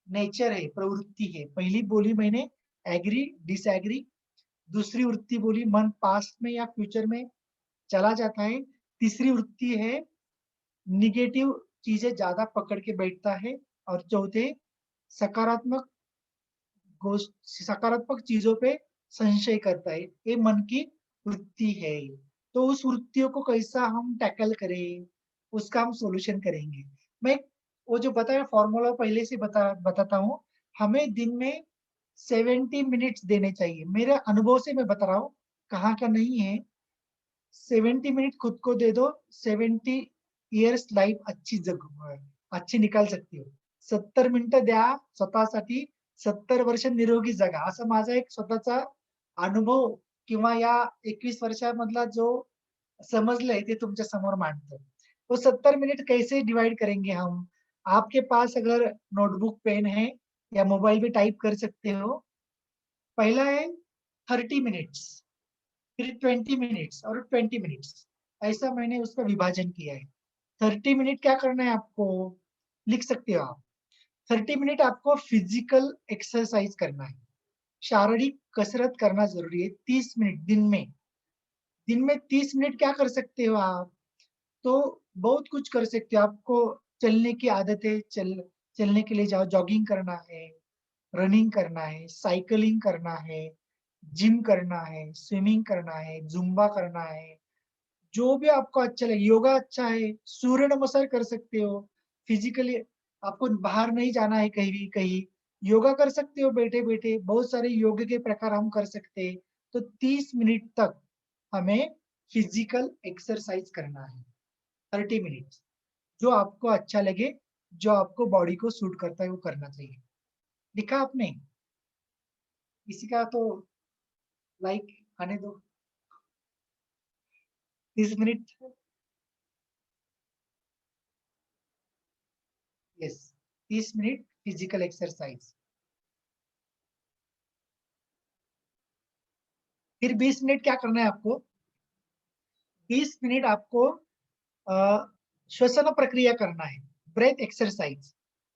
नेचर है, प्रवृत्ति है। पहली बोली मैंने एग्री डिसएग्री, दूसरी वृत्ति बोली मन पास्ट में या फ्यूचर में चला जाता है। तीसरी वृत्ति है निगेटिव चीजें ज्यादा पकड़ के बैठता है। और चौथे सकारात्मक सकारात्मक चीजों पे संशय करता है। ये मन की वृत्ति है। तो उस वृत्तियों को कैसा हम टैकल करें, उसका हम सॉल्यूशन करेंगे। मैं वो जो बताया फॉर्मूला पहले से बताता हूँ। हमें दिन में 70 मिनट्स देने चाहिए। मेरे अनुभव से मैं बता रहा हूँ, कहाँ का नहीं है। 70 मिनट खुद को दे दो, 70 इयर्स लाईफ अच्छी निकाल सकते हो। 70 मिनिटं द्या स्वतःसाठी, 70 वर्ष निरोगी जगा, असं माझा एक स्वतःचा अनुभव किंवा या 21 वर्षामधला जो समझलंय ते तुमच्या समोर मांडतो। तो 70 मिनट कैसे डिवाइड करेंगे हम? आपके पास अगर नोटबुक पेन है या मोबाइल पे टाइप कर सकते हो। पहला है 30 मिनट्स, फिर 20 मिनट्स और 20 मिनट्स, ऐसा मैंने उसका विभाजन किया है। 30 मिनट क्या करना है आपको, लिख सकते हो आप। 30 मिनट आपको फिजिकल एक्सरसाइज करना है, शारीरिक कसरत करना जरूरी है। 30 मिनट दिन में 30 मिनट क्या कर सकते हो आप? तो बहुत कुछ कर सकते हो। आपको चलने की आदत है, चलने के लिए जाओ, जॉगिंग करना है, रनिंग करना है, साइकिलिंग करना है, जिम करना है, स्विमिंग करना है, जुम्बा करना है, जो भी आपको अच्छा लगे। योगा अच्छा है, सूर्य नमस्कार कर सकते हो। फिजिकली आपको बाहर नहीं जाना है कहीं भी, कहीं योगा कर सकते हो बैठे बैठे। बहुत सारे योग के प्रकार हम कर सकते हैं। तो 30 मिनट तक हमें फिजिकल एक्सरसाइज करना है। 30 मिनट जो आपको अच्छा लगे, जो आपको बॉडी को सूट करता है वो करना चाहिए। लिखा आपने? किसी का तो लाइक आने दो। 30 minute, yes, 30 minute physical exercise. फिर 20 मिनट क्या करना है आपको? 20 मिनट आपको श्वसन प्रक्रिया करना है, ब्रेथ एक्सरसाइज।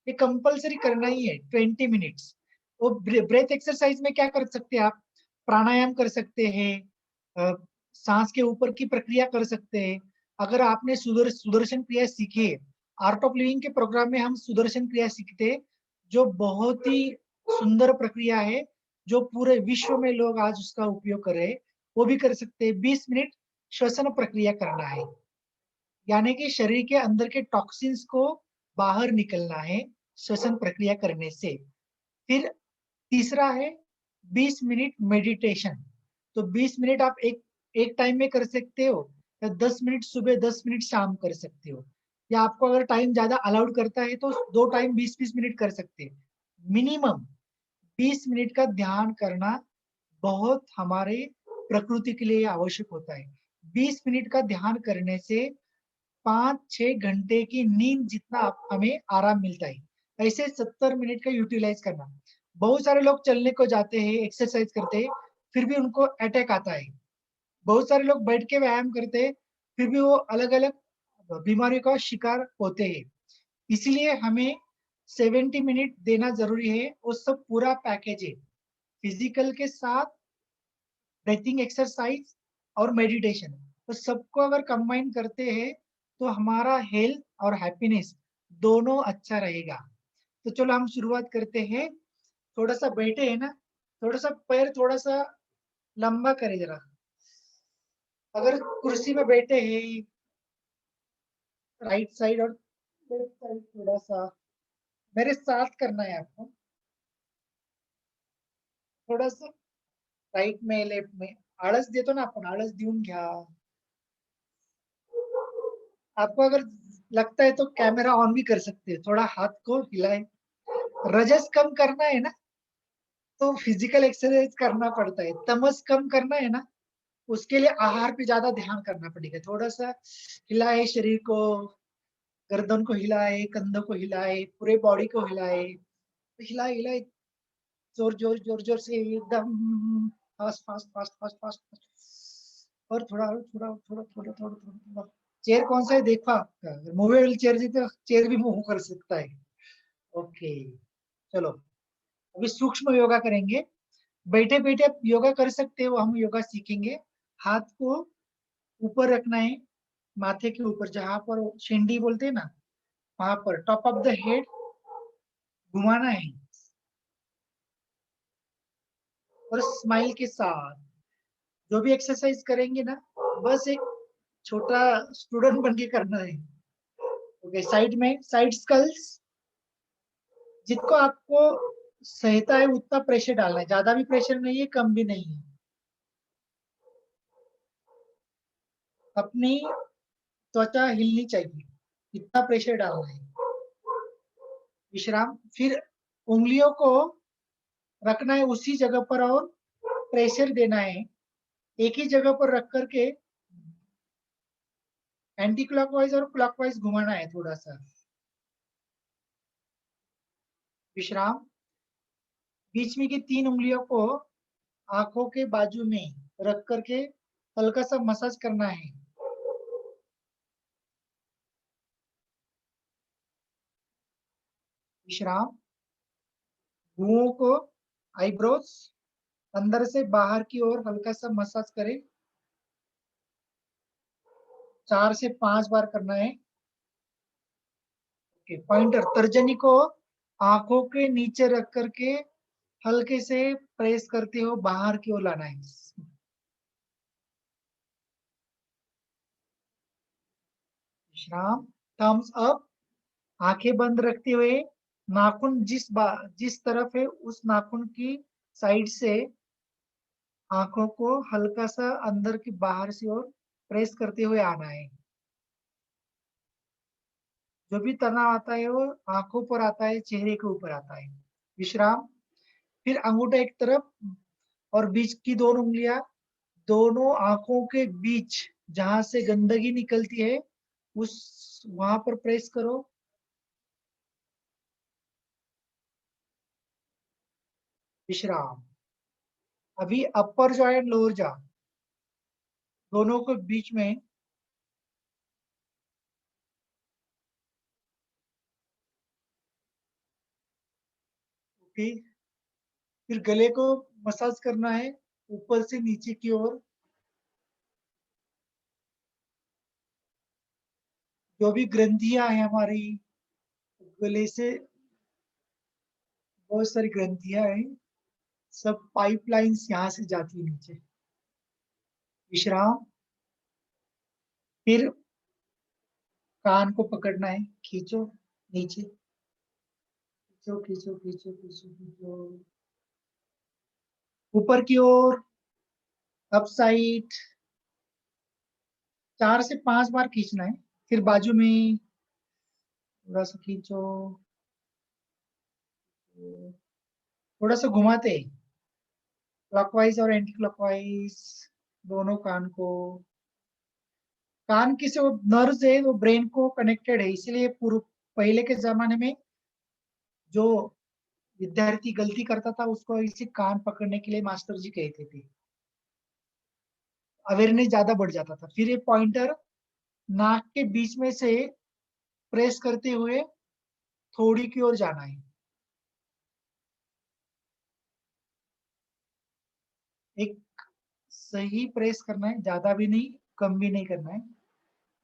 ये कंपल्सरी करना ही है 20 मिनट्स। वो ब्रेथ एक्सरसाइज में क्या कर सकते हैं आप? प्राणायाम कर सकते हैं, सांस के ऊपर की प्रक्रिया कर सकते हैं। अगर आपने सुदर्शन क्रिया सीखी है, आर्ट ऑफ लिविंग के प्रोग्राम में हम सुदर्शन क्रिया सीखते हैं, जो बहुत ही सुंदर प्रक्रिया है, जो पूरे विश्व में लोग आज उसका उपयोग कर रहे हैं। वो भी कर सकते हैं। 20 मिनट श्वसन प्रक्रिया करना है, यानी कि शरीर के अंदर के टॉक्सिन्स को बाहर निकलना है श्वसन प्रक्रिया करने से। फिर तीसरा है 20 मिनट मेडिटेशन। तो 20 मिनट आप एक टाइम में कर सकते हो, या 10 मिनट सुबह, 10 मिनट शाम कर सकते हो। या आपको अगर टाइम ज्यादा अलाउड करता है तो 2 टाइम 20-20 मिनट कर सकते हैं। मिनिमम 20 मिनट का ध्यान करना बहुत हमारे प्रकृति के लिए आवश्यक होता है। 20 मिनट का ध्यान करने से 5-6 घंटे की नींद जितना हमें आराम मिलता है। ऐसे 70 मिनट का यूटिलाइज करना। बहुत सारे लोग चलने को जाते हैं, एक्सरसाइज करते हैं, फिर भी उनको अटैक आता है। बहुत सारे लोग बैठ के व्यायाम करते हैं, फिर भी वो अलग अलग बीमारियों का शिकार होते हैं। इसलिए हमें 70 मिनट देना जरूरी है। वो सब पूरा पैकेज है, फिजिकल के साथ ब्रीथिंग एक्सरसाइज और मेडिटेशन। तो सबको अगर कंबाइन करते हैं तो हमारा हेल्थ और हैप्पीनेस दोनों अच्छा रहेगा। तो चलो हम शुरुआत करते हैं। थोड़ा सा बैठे हैं ना, थोड़ा सा पैर थोड़ा सा लंबा करें जरा। अगर कुर्सी में बैठे हैं, राइट साइड और लेफ्ट साइड थोड़ा सा मेरे साथ करना है आपको। थोड़ा सा राइट में, लेफ्ट में आळस देतो ना आपण, आळस देऊन घ्या। आपको अगर लगता है तो कैमरा ऑन भी कर सकते हैं, थोड़ा हाथ को हिलाएं। रजस कम करना है ना, तो फिजिकल एक्सरसाइज करना पड़ता है। तमस कम करना है ना, उसके लिए आहार पे ज्यादा ध्यान करना पड़ेगा। थोड़ा सा हिलाए शरीर को, गर्दन को हिलाए, कंधों को हिलाए, पूरे बॉडी को हिलाए। हिलाए हिलाए, जोर जोर जोर जोर से एकदम fast fast fast fast fast. और थोड़ा थोड़ा थोड़ा थोड़ा थोड़ा थोड़ा। चेयर कौन सा है देखा आपका? मूवेबल चेयर जी, तो चेयर भी मूव कर सकता है। ओके, चलो अभी सूक्ष्म योगा करेंगे। बैठे बैठे आप योगा कर सकते हो, हम योगा सीखेंगे। हाथ को ऊपर रखना है, माथे के ऊपर, जहां पर शेंडी बोलते हैं ना, वहां पर टॉप ऑफ द हेड घुमाना है, और स्माइल के साथ जो भी एक्सरसाइज करेंगे ना, बस एक छोटा स्टूडेंट बन के करना है। ओके, साइड में साइड स्कल्स, जितको आपको सहता है उतना प्रेशर डालना है, ज्यादा भी प्रेशर नहीं है, कम भी नहीं है। अपनी त्वचा हिलनी चाहिए, इतना प्रेशर डालना है। विश्राम। फिर उंगलियों को रखना है उसी जगह पर और प्रेशर देना है, एक ही जगह पर रख करके एंटी क्लॉकवाइज और क्लॉकवाइज घुमाना है थोड़ा सा। विश्राम। बीच में की 3 उंगलियों को आंखों के बाजू में रख करके हल्का सा मसाज करना है। विश्राम। भुवों को, आईब्रोज अंदर से बाहर की ओर हल्का सा मसाज करें, 4 से 5 बार करना है। पॉइंटर, तर्जनी को आंखों के नीचे रख करके हल्के से प्रेस करते हो बाहर की ओर लाना है। विश्राम। Thumbs up. आंखें बंद रखते हुए नाखून जिस तरफ है उस नाखून की साइड से आंखों को हल्का सा अंदर की बाहर से और प्रेस करते हुए आना है। जो भी तनाव आता है वो आंखों पर आता है, चेहरे के ऊपर आता है। विश्राम। फिर अंगूठा एक तरफ और बीच की 2 उंगलियां दोनों आंखों के बीच, जहां से गंदगी निकलती है उस वहां पर प्रेस करो। विश्राम। अभी अपर जॉ एंड लोअर जॉ दोनों के बीच में ओके। फिर गले को मसाज करना है ऊपर से नीचे की ओर। जो भी ग्रंथियां हैं हमारी गले से, बहुत सारी ग्रंथियां हैं, सब पाइपलाइंस यहाँ से जाती है नीचे। विश्राम। फिर कान को पकड़ना है, खींचो नीचे, खींचो खींचो खींचो खींचो खींचो ऊपर की ओर, अप साइड, 4 से 5 बार खींचना है। फिर बाजू में थोड़ा सा खींचो, थोड़ा सा घुमाते, क्लॉकवाइज और एंटी क्लॉकवाइज दोनों कान को। कान की जो नर्व्स है वो ब्रेन को कनेक्टेड है, इसलिए पूर्व पहले के जमाने में जो विद्यार्थी गलती करता था उसको इसी कान पकड़ने के लिए मास्टर जी कहते थे, अवेयरनेस ज्यादा बढ़ जाता था। फिर ये पॉइंटर नाक के बीच में से प्रेस करते हुए थोड़ी की ओर जाना है। एक सही प्रेस करना है, ज्यादा भी नहीं कम भी नहीं करना है।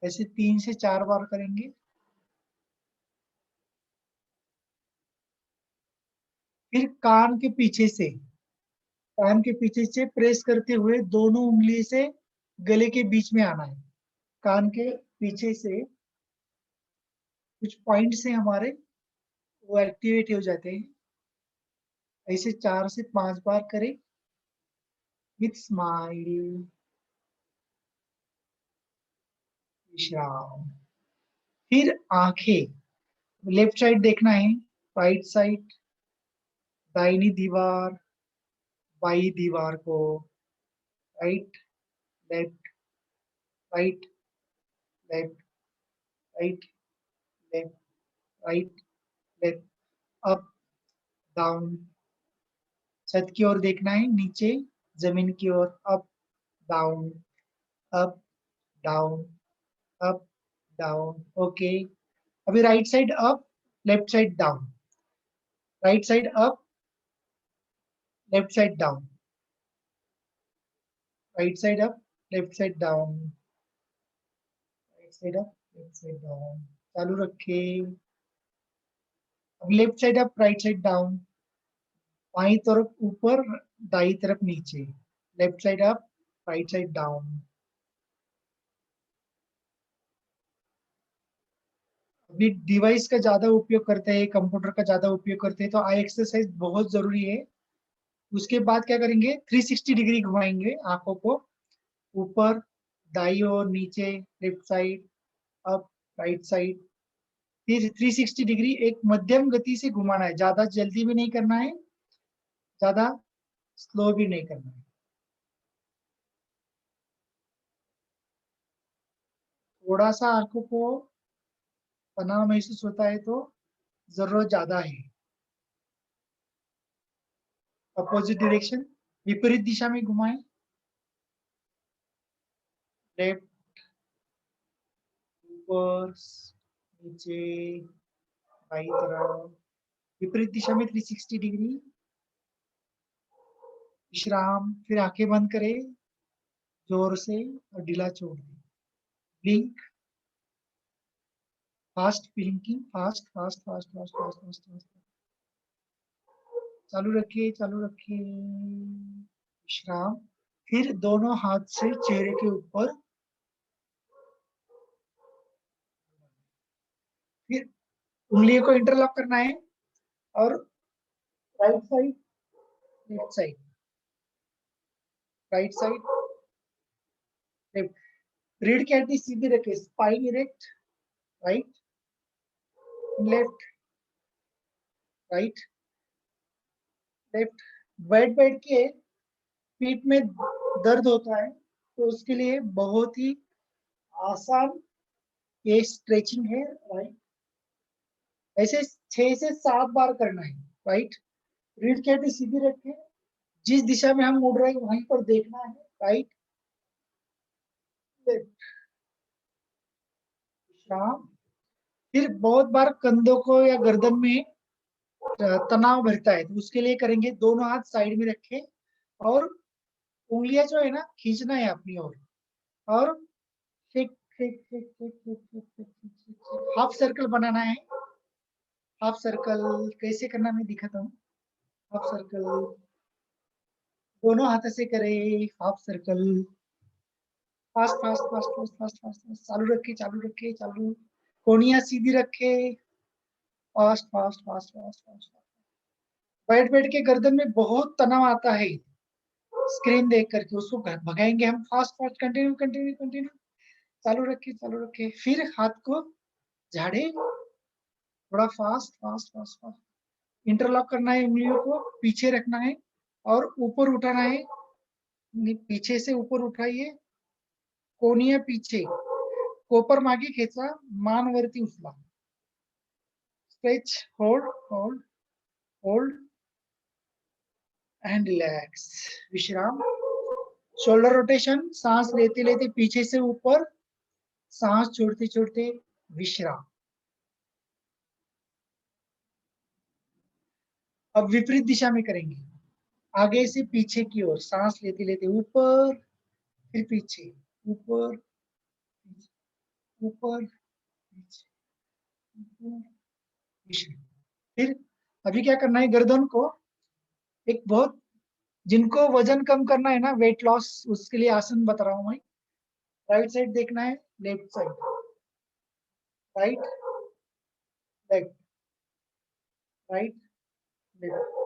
ऐसे 3 से 4 बार करेंगे। फिर कान के पीछे से प्रेस करते हुए दोनों उंगली से गले के बीच में आना है। कान के पीछे से कुछ पॉइंट्स हैं हमारे, वो एक्टिवेट हो जाते हैं। ऐसे 4 से 5 बार करें विथ स्माइल। विश्राम। फिर आंखें लेफ्ट साइड देखना है, राइट साइड, दाहिनी दीवार, बाई दीवार को, right left, right left, right left, right left, up down. छत की ओर देखना है, नीचे जमीन की ओर, up down, up down, up down. Okay. अभी right side up, left side down, right side up, left side down, right side up, left side down, right side up, left side down. चालू रखे। अब left side up, right side down, बाई तरफ ऊपर, दाई तरफ नीचे, left side up, right side down. अभी डिवाइस का ज्यादा उपयोग करते हैं, कंप्यूटर का ज्यादा उपयोग करते हैं, तो आई एक्सरसाइज बहुत जरूरी है। उसके बाद क्या करेंगे, 360 डिग्री घुमाएंगे आंखों को, ऊपर, दाई और नीचे, left side up, right side. फिर 360 डिग्री एक मध्यम गति से घुमाना है, ज्यादा जल्दी भी नहीं करना है, ज्यादा स्लो भी नहीं करना है। थोड़ा सा आंखों को तनाव महसूस होता है तो जरूरत ज्यादा है। अपोजिट डायरेक्शन, विपरीत दिशा में घुमाएं, लेफ्ट, ऊपर, नीचे, बाई तरफ, विपरीत दिशा में 360 डिग्री। विश्राम, फिर आंखें बंद करें जोर से और ढीला छोड़ दें। Blink, fast blinking, fast fast fast fast fast fast fast. चालू रखिए, चालू रखिए। विश्राम, फिर दोनों हाथ से चेहरे के ऊपर, फिर उंगलियों को इंटरलॉक करना है और right side, left side, right side, left. रीढ़ की हड्डी सीधी रखे, spine erect, right, left, right, left. बैठ के पीठ में दर्द होता है तो उसके लिए बहुत ही आसान ये स्ट्रेचिंग है, राइट। ऐसे 6 से 7 बार करना है, राइट। रीढ़ की हड्डी सीधी रखे, जिस दिशा में हम मुड़ रहे हैं वहीं पर देखना है, राइट, लेफ्ट, विश्राम। फिर बहुत बार कंधों को या गर्दन में तनाव बढ़ता है तो उसके लिए करेंगे, दोनों हाथ साइड में रखे और उंगलियां जो है ना खींचना है अपनी ओर, और हाफ सर्कल बनाना है। हाफ सर्कल कैसे करना मैं दिखाता हूँ। हाफ सर्कल दोनों हाथ से करे, half circle, fast fast fast fast fast fast fast. चालू रखे, चालू रखे, चालू। कोनियां सीधी रखे, fast fast fast fast fast. बैठ के गर्दन में बहुत तनाव आता है, स्क्रीन देख करके उसको भगाएंगे हम। Fast fast, continue continue continue. चालू रखे, चालू रखे। फिर हाथ को झाड़े, थोड़ा fast fast fast fast. Interlock करना है, उंगलियों को पीछे रखना है और ऊपर उठाना है। पीछे से ऊपर उठाइए, कोनिया पीछे, कोपर मागे खेचा, मान वरती उचला। Stretch, hold hold hold and relax. विश्राम। शोल्डर रोटेशन, सांस लेते लेते पीछे से ऊपर, सांस छोड़ते छोड़ते विश्राम। अब विपरीत दिशा में करेंगे, आगे से पीछे की ओर, सांस लेते लेते ऊपर, फिर पीछे, ऊपर, ऊपर, पीछे, ऊपर, पीछे। फिर अभी क्या करना है, गर्दन को एक बहुत, जिनको वजन कम करना है ना, वेट लॉस, उसके लिए आसन बता रहा हूं मैं। राइट साइड देखना है, left side, right, left, right, left.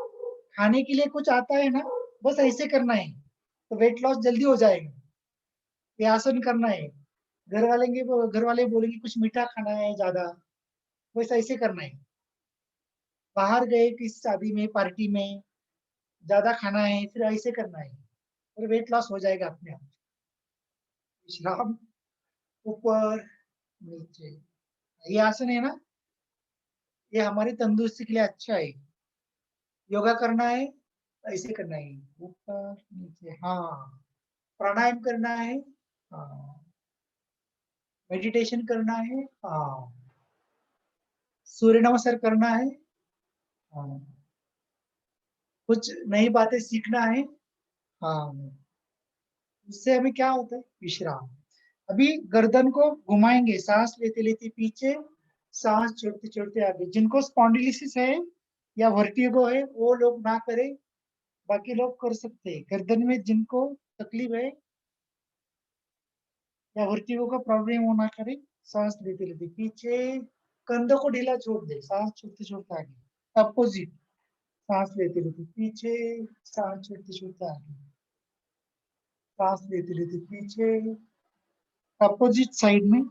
खाने के लिए कुछ आता है ना, बस ऐसे करना है तो वेट लॉस जल्दी हो जाएगा। ये आसन करना है। घर वाले बोलेंगे कुछ मीठा खाना है ज्यादा, बस ऐसे करना है। बाहर गए किसी शादी में, पार्टी में, ज्यादा खाना है, फिर ऐसे करना है और वेट लॉस हो जाएगा अपने आप। विश्राम, ऊपर, नीचे। ये आसन है ना, ये हमारी तंदुरुस्ती के लिए अच्छा है। योगा करना है ऐसे करना है, ऊपर नीचे, हाँ। प्राणायाम करना है, हाँ। मेडिटेशन करना है, हाँ। सूर्य नमस्कार करना है, हाँ। कुछ नई बातें सीखना है। हाँ, उससे हमें क्या होता है, विश्राम। अभी गर्दन को घुमाएंगे, सांस लेते लेते पीछे, सांस छोड़ते छोड़ते आगे। जिनको स्पॉन्डिलिसिस है या वर्टिगो है वो लोग ना करें, बाकी लोग कर सकते हैं। गर्दन में जिनको तकलीफ है या वर्टिगो का प्रॉब्लम हो ना करे, सांस लेते लेते पीछे, कंधों को ढीला छोड़ दे, सांस छोड़ते छोड़ते आगे। अपोजिट, सांस लेते लेते पीछे, सांस छोड़ते छोड़ते आगे, सांस लेते लेते पीछे। अपोजिट साइड में,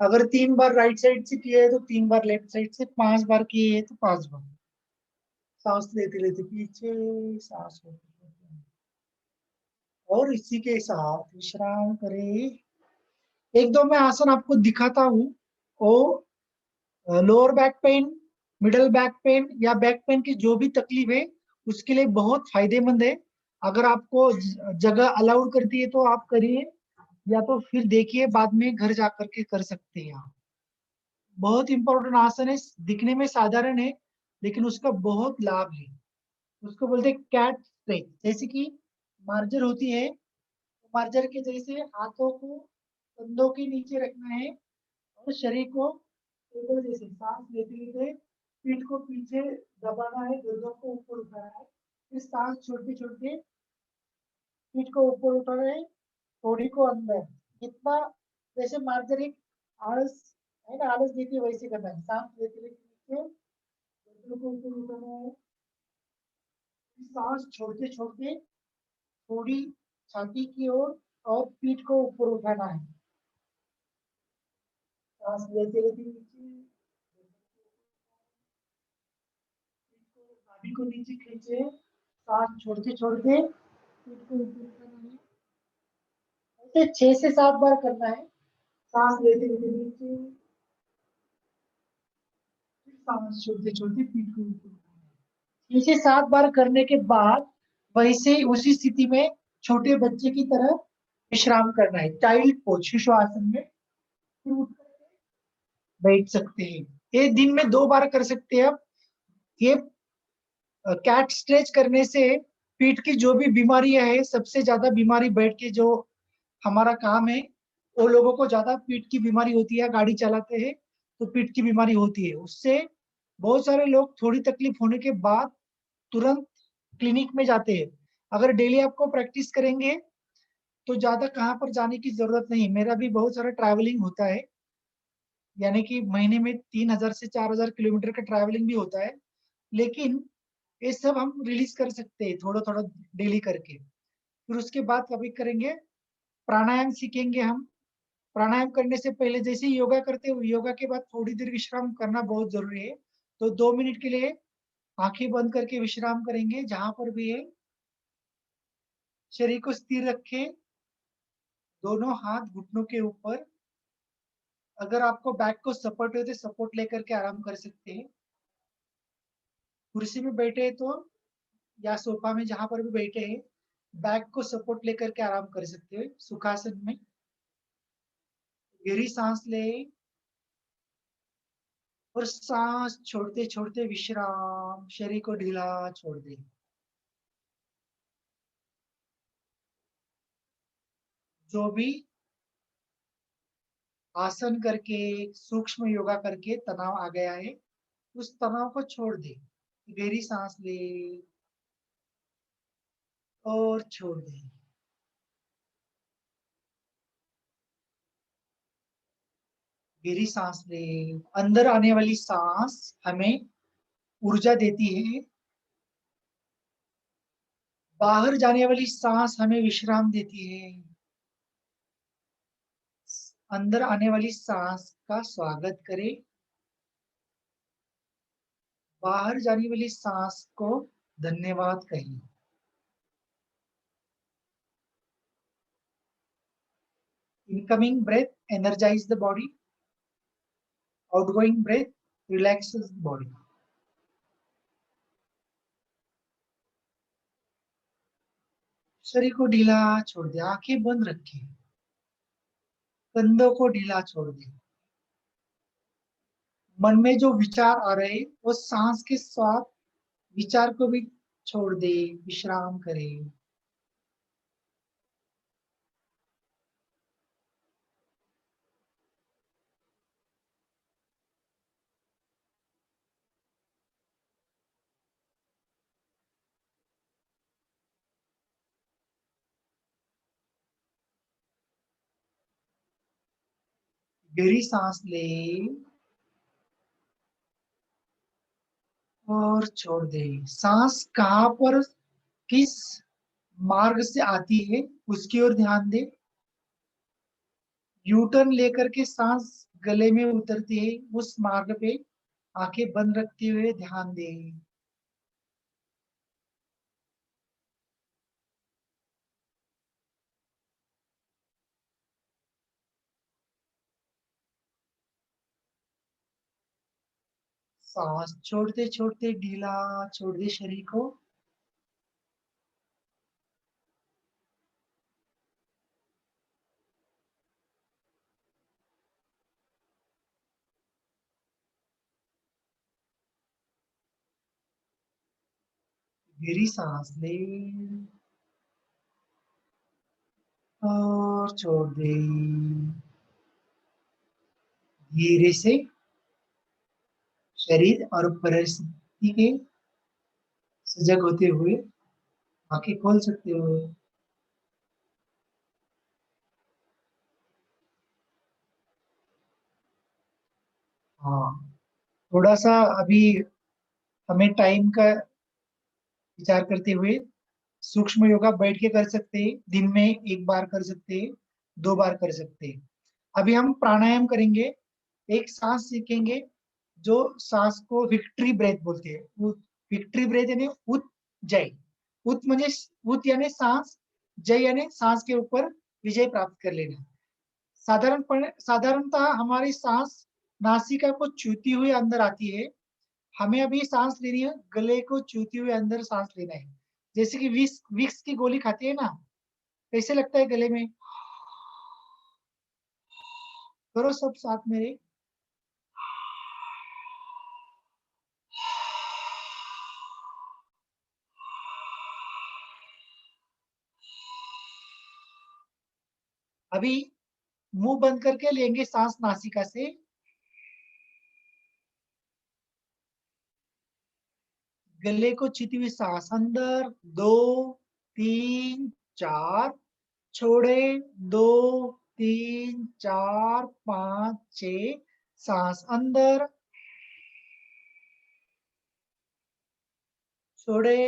अगर 3 बार राइट साइड से किए तो 3 बार लेफ्ट साइड से, 5 बार किए तो 5 बार। सांस लेते लेते पीछे, सांस छोड़ते छोड़ते आगे। और इसी के साथ विश्राम करें। एक दो मैं आसन आपको दिखाता हूँ। वो lower back pain, middle back pain या बैक पेन की जो भी तकलीफ है उसके लिए बहुत फायदेमंद है। अगर आपको जगह अलाउड करती है तो आप करिए, या तो फिर देखिए बाद में घर जा करके कर सकते हैं आप। बहुत इंपॉर्टेंट आसन है, दिखने में साधारण है लेकिन उसका बहुत लाभ है। उसको बोलते हैं कैट स्ट्रेच। जैसे कि मार्जर होती है, मार्जर के जैसे हाथों को कंधों के नीचे रखना है और शरीर को टेबल जैसे, सांस लेते लेते पीठ को पीछे दबाना है, गर्दन को ऊपर उठाना है, फिर सांस छोड़ते छोड़ते पीठ को ऊपर उठाना है, थोड़ी को अंदर। कितना, जैसे मार्जर एक आलस है ना, आलस देती है वैसे करना है। सांस लेते लेते नीचे, गर्दन को ऊपर उठाना है, फिर सांस छोड़ते छोड़ते थोड़ी छाती की ओर और पीठ को ऊपर उठाना है। सांस लेते लेते नीचे, नाभि को नीचे खींचे, सांस छोड़ते छोड़ते पीठ को ऊपर उठाना है। ऐसे 6 से 7 बार करना है। सांस लेते लेते नीचे, फिर सांस छोड़ते छोड़ते पीठ को ऊपर उठाना है। 6 से 7 बार करने के बाद वैसे ही उसी स्थिति में छोटे बच्चे की तरह विश्राम करना है, चाइल्ड पोज, शिशु आसन में। फिर उठ करके बैठ सकते हैं। ये दिन में 2 बार कर सकते हैं आप। ये कैट स्ट्रेच करने से पीठ की जो भी बीमारियां है, सबसे ज्यादा बीमारी बैठ के जो हमारा काम है, वो लोगों को ज्यादा पीठ की बीमारी होती है। गाड़ी चलाते हैं तो पीठ की बीमारी होती है, उससे बहुत सारे लोग थोड़ी तकलीफ होने के बाद तुरंत क्लिनिक में जाते हैं। अगर डेली आपको प्रैक्टिस करेंगे तो ज्यादा कहाँ पर जाने की जरूरत नहीं। मेरा भी बहुत सारा ट्रैवलिंग होता है, यानी कि महीने में 3,000 से 4,000 किलोमीटर का ट्रैवलिंग भी होता है, लेकिन ये सब हम रिलीज कर सकते हैं थोड़ा थोड़ा डेली करके। फिर उसके बाद कभी करेंगे, प्राणायाम सीखेंगे हम। प्राणायाम करने से पहले जैसे ही योगा करते हो, योगा के बाद थोड़ी देर विश्राम करना बहुत जरूरी है। तो 2 मिनट के लिए आंखें बंद करके विश्राम करेंगे, जहां पर भी है। शरीर को स्थिर रखे, दोनों हाथ घुटनों के ऊपर। अगर आपको बैक को सपोर्ट हो तो सपोर्ट लेकर के आराम कर सकते हैं। कुर्सी में बैठे हैं तो, या सोफा में जहां पर भी बैठे हैं, बैक को सपोर्ट लेकर के आराम कर सकते हैं सुखासन में। गहरी सांस ले और सांस छोड़ते छोड़ते विश्राम, शरीर को ढीला छोड़ दे। जो भी आसन करके, सूक्ष्म योगा करके तनाव आ गया है, उस तनाव को छोड़ दे। गहरी सांस ले और छोड़ दे। गहरी सांस ले। अंदर आने वाली सांस हमें ऊर्जा देती है, बाहर जाने वाली सांस हमें विश्राम देती है। अंदर आने वाली सांस का स्वागत करें, बाहर जाने वाली सांस को धन्यवाद कहिए। Incoming breath energizes the body. Outgoing breath relaxes the body. शरीर को ढीला छोड़ दे, आंखें बंद रखें, कंधों को ढीला छोड़ दे। मन में जो विचार आ रहे हैं वो सांस के साथ विचार को भी छोड़ दे, विश्राम करे। गहरी सांस ले और छोड़ दे। सांस कहाँ पर, किस मार्ग से आती है उसकी ओर ध्यान दे। यू टर्न लेकर के सांस गले में उतरती है, उस मार्ग पे आंखें बंद रखते हुए ध्यान दे। सांस छोड़ते छोड़ते ढीला छोड़ दे शरीर को। गहरी सांस ले और छोड़ दे। धीरे से शरीर और परिस्थिति के सजग होते हुए आंखें खोल सकते हो। हाँ, थोड़ा सा अभी हमें टाइम का विचार करते हुए सूक्ष्म योगा बैठ के कर सकते हैं, दिन में एक बार कर सकते हैं, 2 बार कर सकते हैं। अभी हम प्राणायाम करेंगे, एक सांस सीखेंगे जो सांस को विक्ट्री ब्रेथ बोलते हैं। विक्ट्री ब्रेथ यानी उत जय। उत म्हणजे उत यानी सांस, जय यानी सांस के ऊपर विजय प्राप्त कर लेना। साधारणतः हमारी सांस नासिका को छूती हुई अंदर आती है। हमें अभी सांस लेनी है, गले को छूते हुए अंदर सांस लेना है। जैसे कि विक्स विक्स की गोली खाती है ना, कैसे लगता है गले में। करो सब साथ मेरे। अभी मुंह बंद करके लेंगे सांस नासिका से। गले को छीती हुई सांस अंदर, 2 3 4, छोड़े, 2 3 4 5 6, सांस अंदर, छोड़े,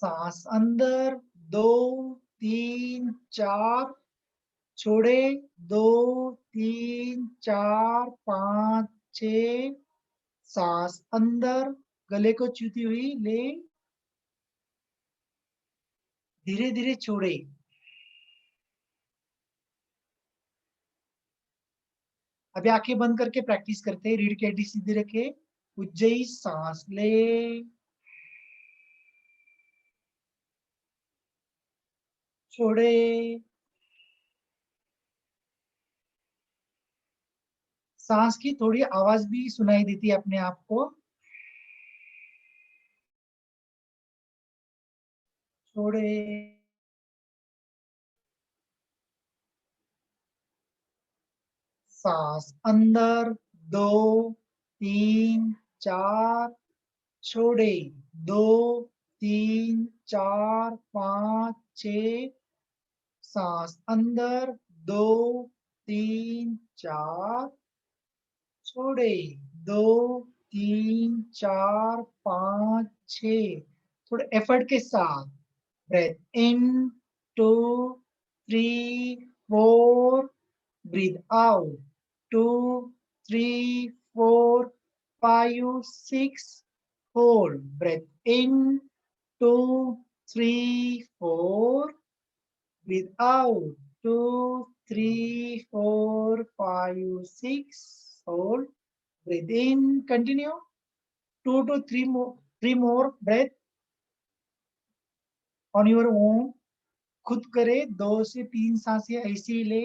सांस अंदर, 2 3 4, छोड़े, 2 3 4 5 6, सांस अंदर, गले को छूती हुई ले, धीरे धीरे छोड़े। अभी आंखें बंद करके प्रैक्टिस करते हैं, रीढ़ की हड्डी सीधी रखे, उज्जई सांस ले, छोड़े। सांस की थोड़ी आवाज भी सुनाई देती है अपने आप को। छोड़े, सांस अंदर, 2 3 4, छोड़े, 2 3 4 5 6, सांस अंदर, 2 3 4, छोड़े, 2 3 4 5 6। थोड़े एफर्ट के साथ breath in, 2 3 4, breathe out, 2 3 4 5 6, hold, breath in, 2 3 4, breathe out, 2 3 4 5 6, hold, breathe in, continue, 2 to 3 more breath on your own। खुद करे, 2 से 3 सांसें ऐसे ही ले।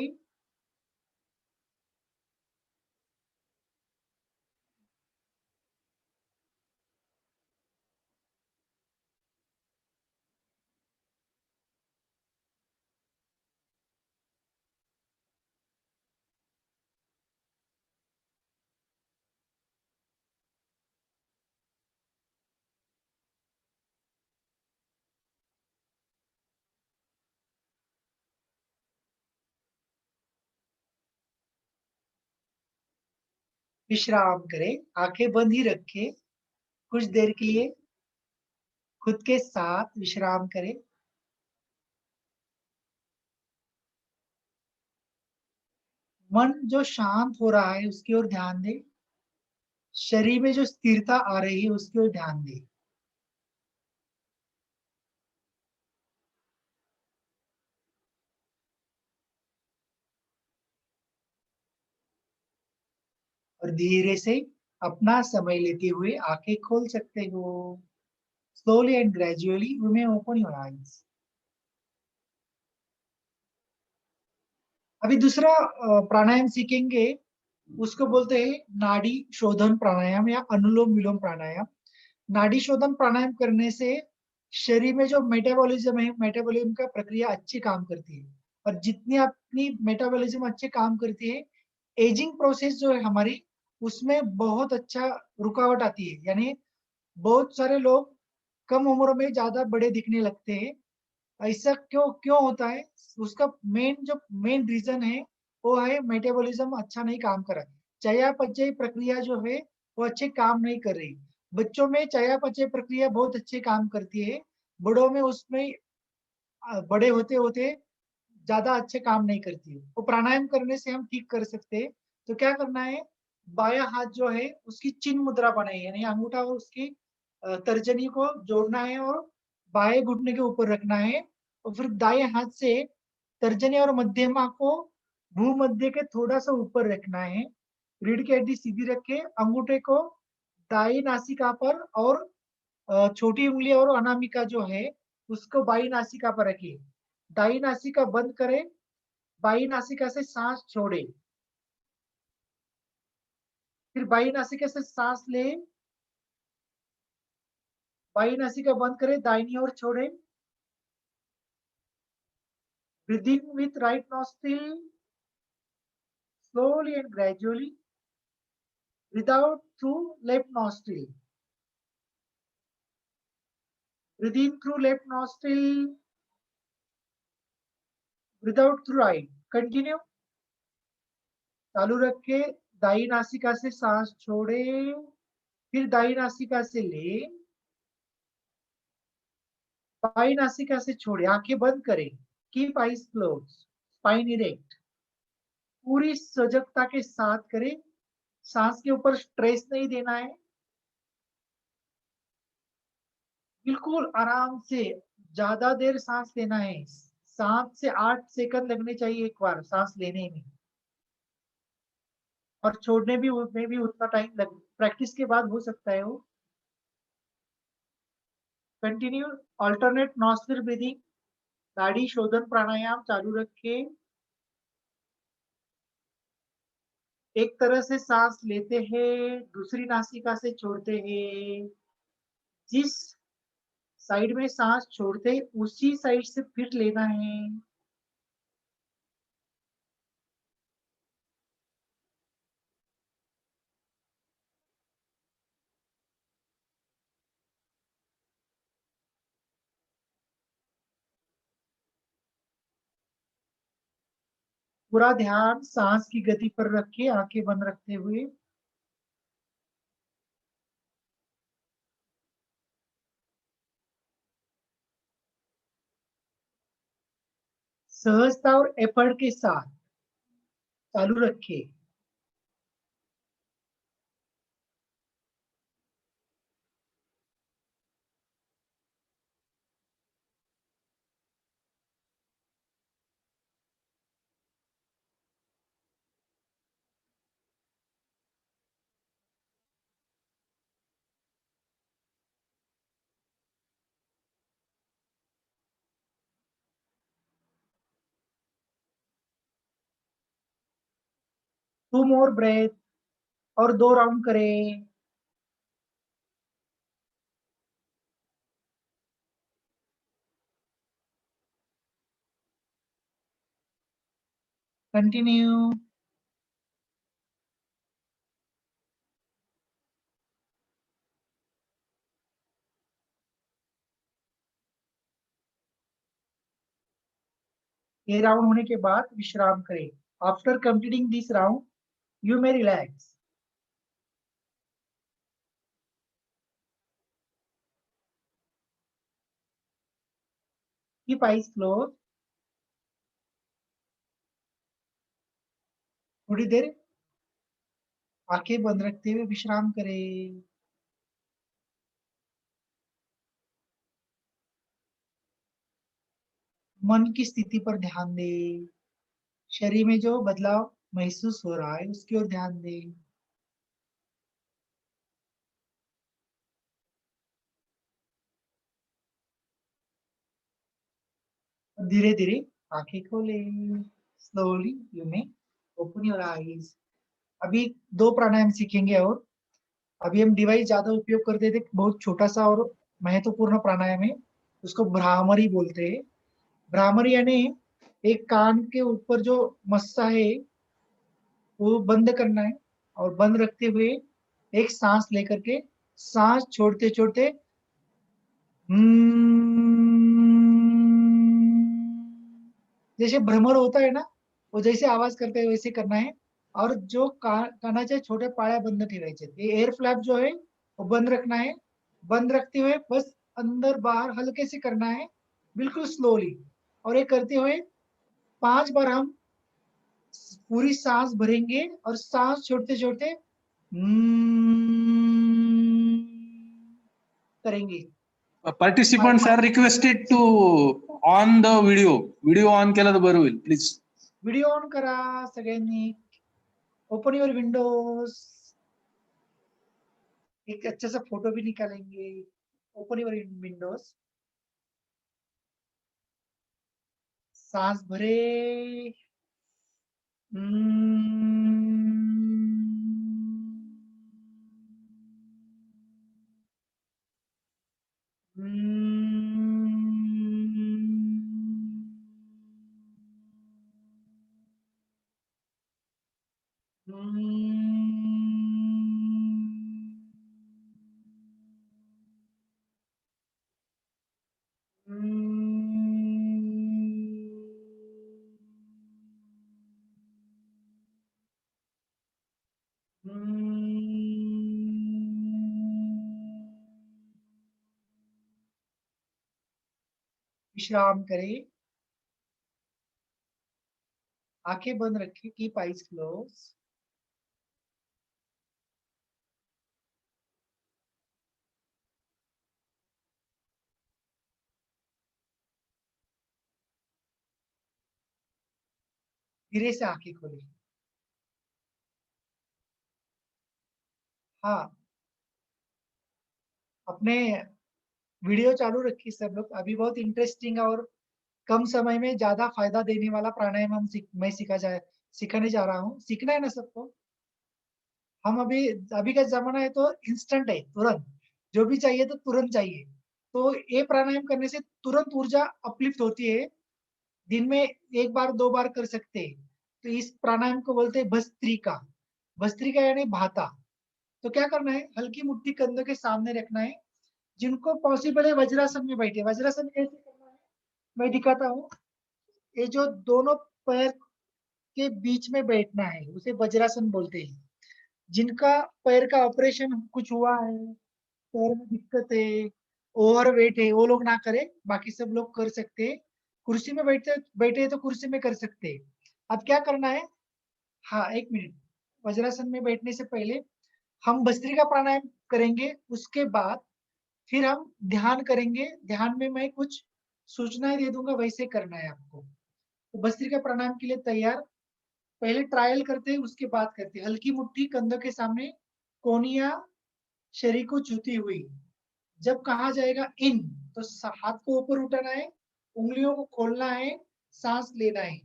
विश्राम करें, आंखें बंद ही रखें कुछ देर के लिए, खुद के साथ विश्राम करें। मन जो शांत हो रहा है उसकी ओर ध्यान दें, शरीर में जो स्थिरता आ रही है उसकी ओर ध्यान दें। और धीरे से अपना समय लेते हुए आंखें खोल सकते हो। Slowly and gradually you may open your eyes. अभी दूसरा प्राणायाम सीखेंगे, उसको बोलते हैं नाड़ी शोधन प्राणायाम या अनुलोम विलोम प्राणायाम। नाड़ी शोधन प्राणायाम करने से शरीर में जो मेटाबॉलिज्म है, मेटाबॉलिज्म का प्रक्रिया अच्छी काम करती है। और जितनी अपनी मेटाबॉलिज्म अच्छे काम करती है, एजिंग प्रोसेस जो है हमारी, उसमें बहुत अच्छा रुकावट आती है। यानी बहुत सारे लोग कम उम्र में ज्यादा बड़े दिखने लगते हैं। ऐसा क्यों क्यों होता है? उसका मेन रीजन है, वो है मेटाबॉलिज्म अच्छा नहीं काम कर रहा है। चयापचय प्रक्रिया जो है वो अच्छे काम नहीं कर रही। बच्चों में चयापचय प्रक्रिया बहुत अच्छे काम करती है, बड़ों में उसमें बड़े होते होते ज्यादा अच्छे काम नहीं करती है। वो प्राणायाम करने से हम ठीक कर सकते हैं। तो क्या करना है, बायां हाथ जो है उसकी चिन्ह मुद्रा बनाई, यानी अंगूठा और उसकी तर्जनी को जोड़ना है और बाएं घुटने के ऊपर रखना है। और फिर दाएं हाथ से तर्जनी और मध्यमा को भूमध्य के थोड़ा सा ऊपर रखना है। रीढ़ की हड्डी सीधी रखे, अंगूठे को दाई नासिका पर और छोटी उंगली और अनामिका जो है उसको बाई नासिका पर रखिए। दाई नासिका बंद करें, बाई नासिका से सांस छोड़े, फिर बाई नासिका से सांस ले, बाई नासिका बंद करें, दाहिनी ओर छोड़े। Breathe in with right nostril slowly and gradually, breathe out through left nostril. Breathe in through left nostril, breathe out through right. Continue. चालू रखे, दाई नासिका से सांस छोड़े, फिर दाई नासिका से ले, बाई नासिका से छोड़े, आंखें बंद करें। Keep eyes close, spine erect. पूरी सजगता के साथ करें, सांस के ऊपर स्ट्रेस नहीं देना है। बिल्कुल आराम से ज्यादा देर सांस लेना है। 7 से 8 सेकंड लगने चाहिए एक बार सांस लेने में, और छोड़ने में भी उतना टाइम लग, प्रैक्टिस के बाद हो सकता है वो। कंटिन्यू अल्टरनेट नॉस्ट्रिल ब्रीदिंग, नाड़ी शोधन प्राणायाम चालू रखे। एक तरह से सांस लेते हैं, दूसरी नासिका से छोड़ते हैं। जिस साइड में सांस छोड़ते हैं उसी साइड से फिर लेना है। पूरा ध्यान सांस की गति पर रखे, आंखें बंद रखते हुए। सहजता और एफर्ट के साथ चालू रखिए। टू मोर ब्रेथ, और 2 राउंड करें। कंटिन्यू। ये राउंड होने के बाद विश्राम करें। After completing this round you may relax. Keep eyes closed. थोड़ी देर आंखें बंद रखते हुए विश्राम करें। मन की स्थिति पर ध्यान दें। शरीर में जो बदलाव महसूस हो रहा है उसकी ओर ध्यान दें। धीरे धीरे आंखें खोलें। Slowly you may open your eyes. अभी 2 प्राणायाम सीखेंगे और अभी हम डिवाइस ज्यादा उपयोग करते थे, बहुत छोटा सा और महत्वपूर्ण प्राणायाम है, उसको भ्रामरी बोलते हैं। भ्रामरी यानी एक कान के ऊपर जो मस्सा है वो बंद करना है और बंद रखते हुए एक सांस लेकर के सांस छोड़ते छोड़ते जैसे भ्रमर होता है ना, वो जैसे आवाज करते हैं वैसे करना है। और जो कानाचे छोटे पाळ्या बंद ठेवायचे, ये एयर फ्लैप जो है वो बंद रखना है। बंद रखते हुए बस अंदर बाहर हल्के से करना है, बिल्कुल स्लोली। और ये करते हुए 5 बार हम पूरी सांस भरेंगे और सांस छोड़ते छोड़ते करेंगे। Participants are requested to on the video. Video on केला तर बरं होईल, please. व्हिडिओ ऑन करा सगळ्यांनी। Open your Windows. एक अच्छा सा फोटो भी निकालेंगे। Open your Windows. सांस भरे। विश्राम करें। आंखें बंद रखें। Keep eyes close. धीरे से आंखें खोलें। हाँ, अपने वीडियो चालू रखिए सब लोग। अभी बहुत इंटरेस्टिंग और कम समय में ज्यादा फायदा देने वाला प्राणायाम मैं सिखाने जा रहा हूँ। सीखना है ना सबको। हम अभी का जमाना है तो इंस्टेंट है, तुरंत जो भी चाहिए तो तुरंत चाहिए। तो ये प्राणायाम करने से तुरंत ऊर्जा अपलिफ्ट होती है। दिन में 1 बार 2 बार कर सकते हैं। तो इस प्राणायाम को बोलते हैं भस्त्रिका। भस्त्रिका यानी भाता। तो क्या करना है, हल्की मुट्ठी कंधों के सामने रखना है। जिनको पॉसिबल है वज्रासन में बैठे। वज्रासन कैसे करना है मैं दिखाता हूँ। ये जो दोनों पैर के बीच में बैठना है उसे वज्रासन बोलते हैं। जिनका पैर का ऑपरेशन कुछ हुआ है, पैर में दिक्कत है, ओवर वेट है, वो लोग ना करें, बाकी सब लोग कर सकते हैं। कुर्सी में बैठे तो कुर्सी में कर सकते हैं। अब क्या करना है, हाँ 1 मिनट। वज्रासन में बैठने से पहले हम भस्त्रिका प्राणायाम करेंगे, उसके बाद फिर हम ध्यान करेंगे। ध्यान में मैं कुछ सूचनाएं दे दूंगा, वैसे करना है आपको। तो भस्त्रिका प्राणायाम के लिए तैयार। पहले ट्रायल करते हैं उसके बाद करते हैं। हल्की मुट्ठी कंधों के सामने, कोनिया शरीर को छूती हुई। जब कहा जाएगा इन तो हाथ को ऊपर उठाना है, उंगलियों को खोलना है, सांस लेना है।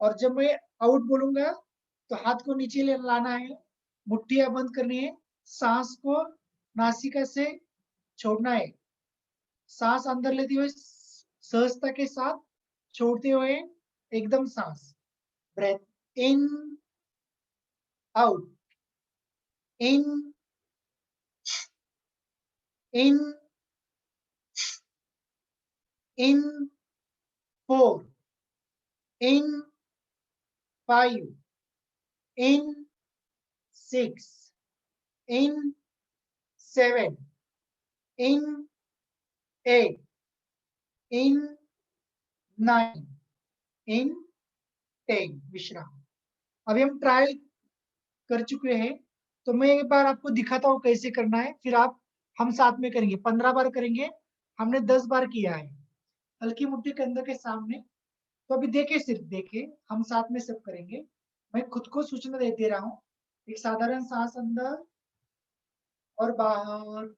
और जब मैं आउट बोलूंगा तो हाथ को नीचे लाना है, मुट्ठियां बंद करनी है, सांस को नासिका से छोड़ना है। सांस अंदर लेते हुए सहजता के साथ, छोड़ते हुए एकदम सांस। Breathe in out, in in in 4, in 5, in 6, in 7, in 8, in 9, in 10 विश्राम। अभी हम ट्रायल कर चुके हैं, तो मैं एक बार आपको दिखाता हूँ कैसे करना है, फिर आप हम साथ में करेंगे। 15 बार करेंगे, हमने 10 बार किया है। हल्की मुट्ठी कंधों के सामने। तो अभी देखे, सिर्फ देखे, हम साथ में सब करेंगे। मैं खुद को सूचना दे रहा हूँ। एक साधारण सांस अंदर और बाहर।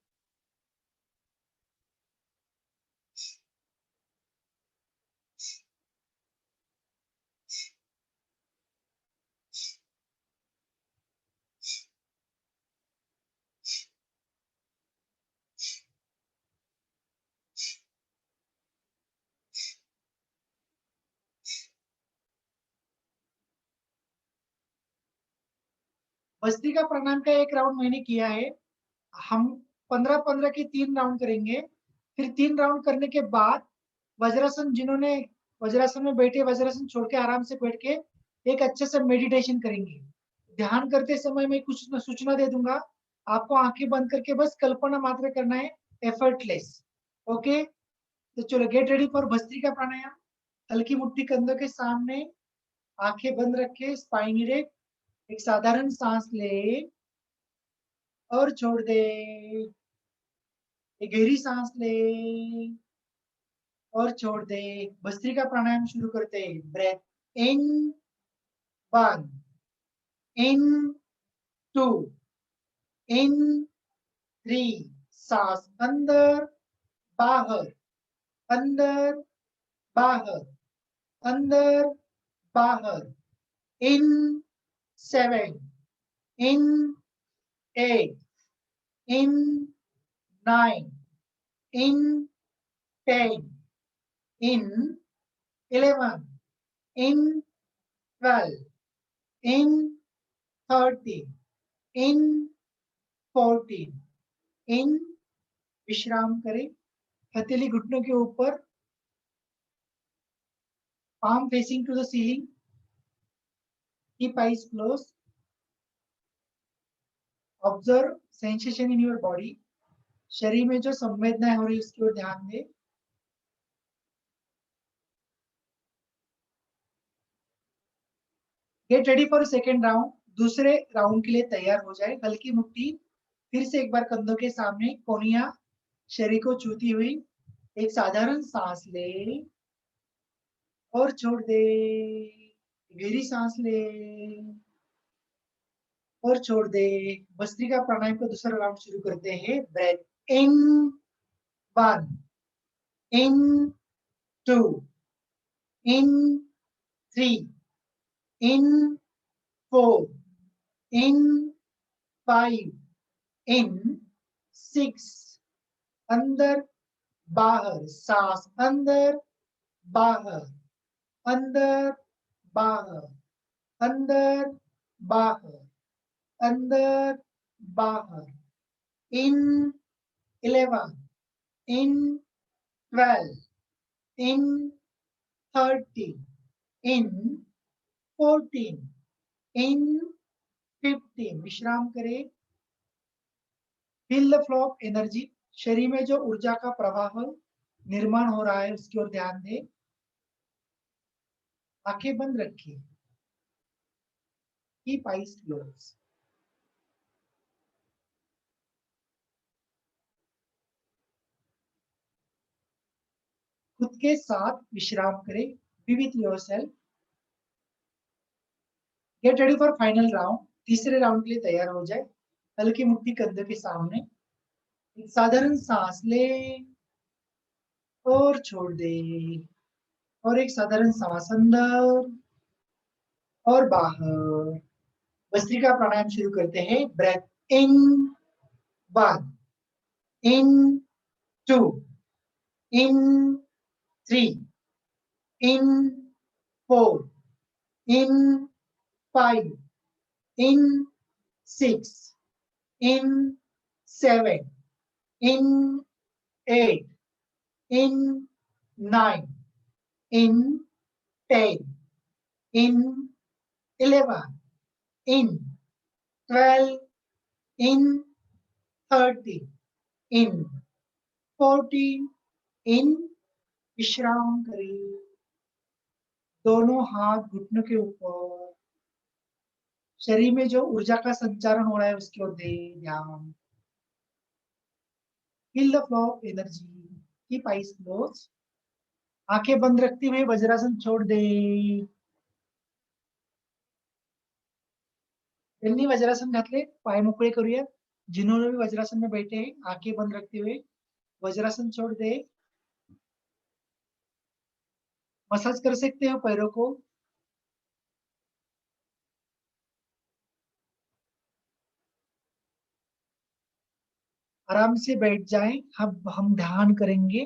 भस्त्रिका प्राणायाम का एक राउंड मैंने किया है। हम 15-15 के 3 राउंड करेंगे। फिर 3 राउंड करने के बाद वज्रासन, जिन्होंने वज्रासन में बैठे, वज्रासन छोड़ के आराम से बैठ के एक अच्छे से मेडिटेशन करेंगे। ध्यान करते समय मैं कुछ सूचना दे दूंगा, आपको आंखें बंद करके बस कल्पना मात्र करना है, एफर्टलेस। ओके, तो चलो गेट रेडी फॉर भस्त्रिका प्राणायाम। हल्की मुट्ठी कंधों के सामने, आंखें बंद रखे, स्पाइन इरेक्ट। एक साधारण सांस ले और छोड़ दे। एक गहरी सांस ले और छोड़ दे। भस्त्रिका प्राणायाम शुरू करते हैं। ब्रेथ इन 1, इन 2, इन 3, सांस अंदर बाहर, अंदर बाहर, अंदर बाहर। इन 7, इन 8, इन 9, इन 10, in 11, in 12, in 13, in 14, in विश्राम करें। हथेली घुटनों के ऊपर, palm facing to the ceiling, keep eyes closed, observe sensation in your body। शरीर में जो संवेदनाएं हो रही है उसकी ओर ध्यान दे। Get ready for second round. दूसरे राउंड के लिए तैयार हो जाए। हल्की मुट्ठी फिर से एक बार कंधों के सामने, कोहनियां शरीर को छूती हुई। एक साधारण सांस ले और छोड़ दे। गहरी सांस ले और छोड़ दे। भस्त्रिका प्राणायाम का दूसरा राउंड शुरू करते हैं। Breathe in 1, in 2, in 3, in 4, in 5, इन 6, अंदर बाहर, सांस अंदर बाहर, अंदर बाहर, अंदर बाहर, अंदर बाहर। इन 11, इन 12, इन 13, इन 14, इन 15। विश्राम करें। Feel the flow of energy. शरीर में जो ऊर्जा का प्रवाह निर्माण हो रहा है उसकी ओर ध्यान दें। आंखें बंद रखिए। Keep eyes close. खुद के साथ विश्राम करें। B with yourself. Gate ready for final round. तीसरे राउंड के लिए तैयार हो जाए। हल्की मुट्ठी कंधों के सामने, एक साधारण सांस ले और छोड़ दे। और एक साधारण सांस अंदर और बाहर। भस्त्रिका प्राणायाम शुरू करते हैं। Breathe in 1, in 2, in 3, in 4, in 5, in 6, in 7, in 8, in 9, in 10, in 11, in 12, in 13, in 14, in विश्राम करें। दोनों हाथ घुटनों के ऊपर, शरीर में जो ऊर्जा का संचारण हो रहा है उसकी ओर दे ध्यान। Feel the flow of energy, keep eyes close. आंखें बंद रखते हुए वज्रासन छोड़ दे। त्यांनी वज्रासन घातले, पाय मोकळे करूया। जिन्होंने भी वज्रासन में बैठे हैं, आंखें बंद रखते हुए वज्रासन छोड़ दे। मसाज कर सकते हो पैरों को। आराम से बैठ जाएं। हम ध्यान करेंगे।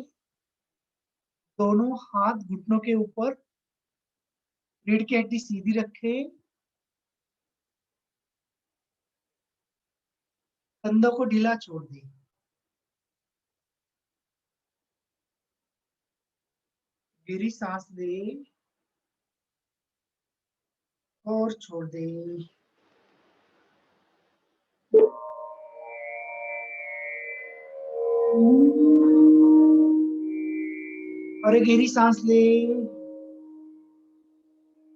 दोनों हाथ घुटनों के ऊपर, रीढ़ की हड्डी सीधी रखें, कंधों को ढीला छोड़ दें। गहरी सांस ले और छोड़ दे। और एक गहरी सांस ले।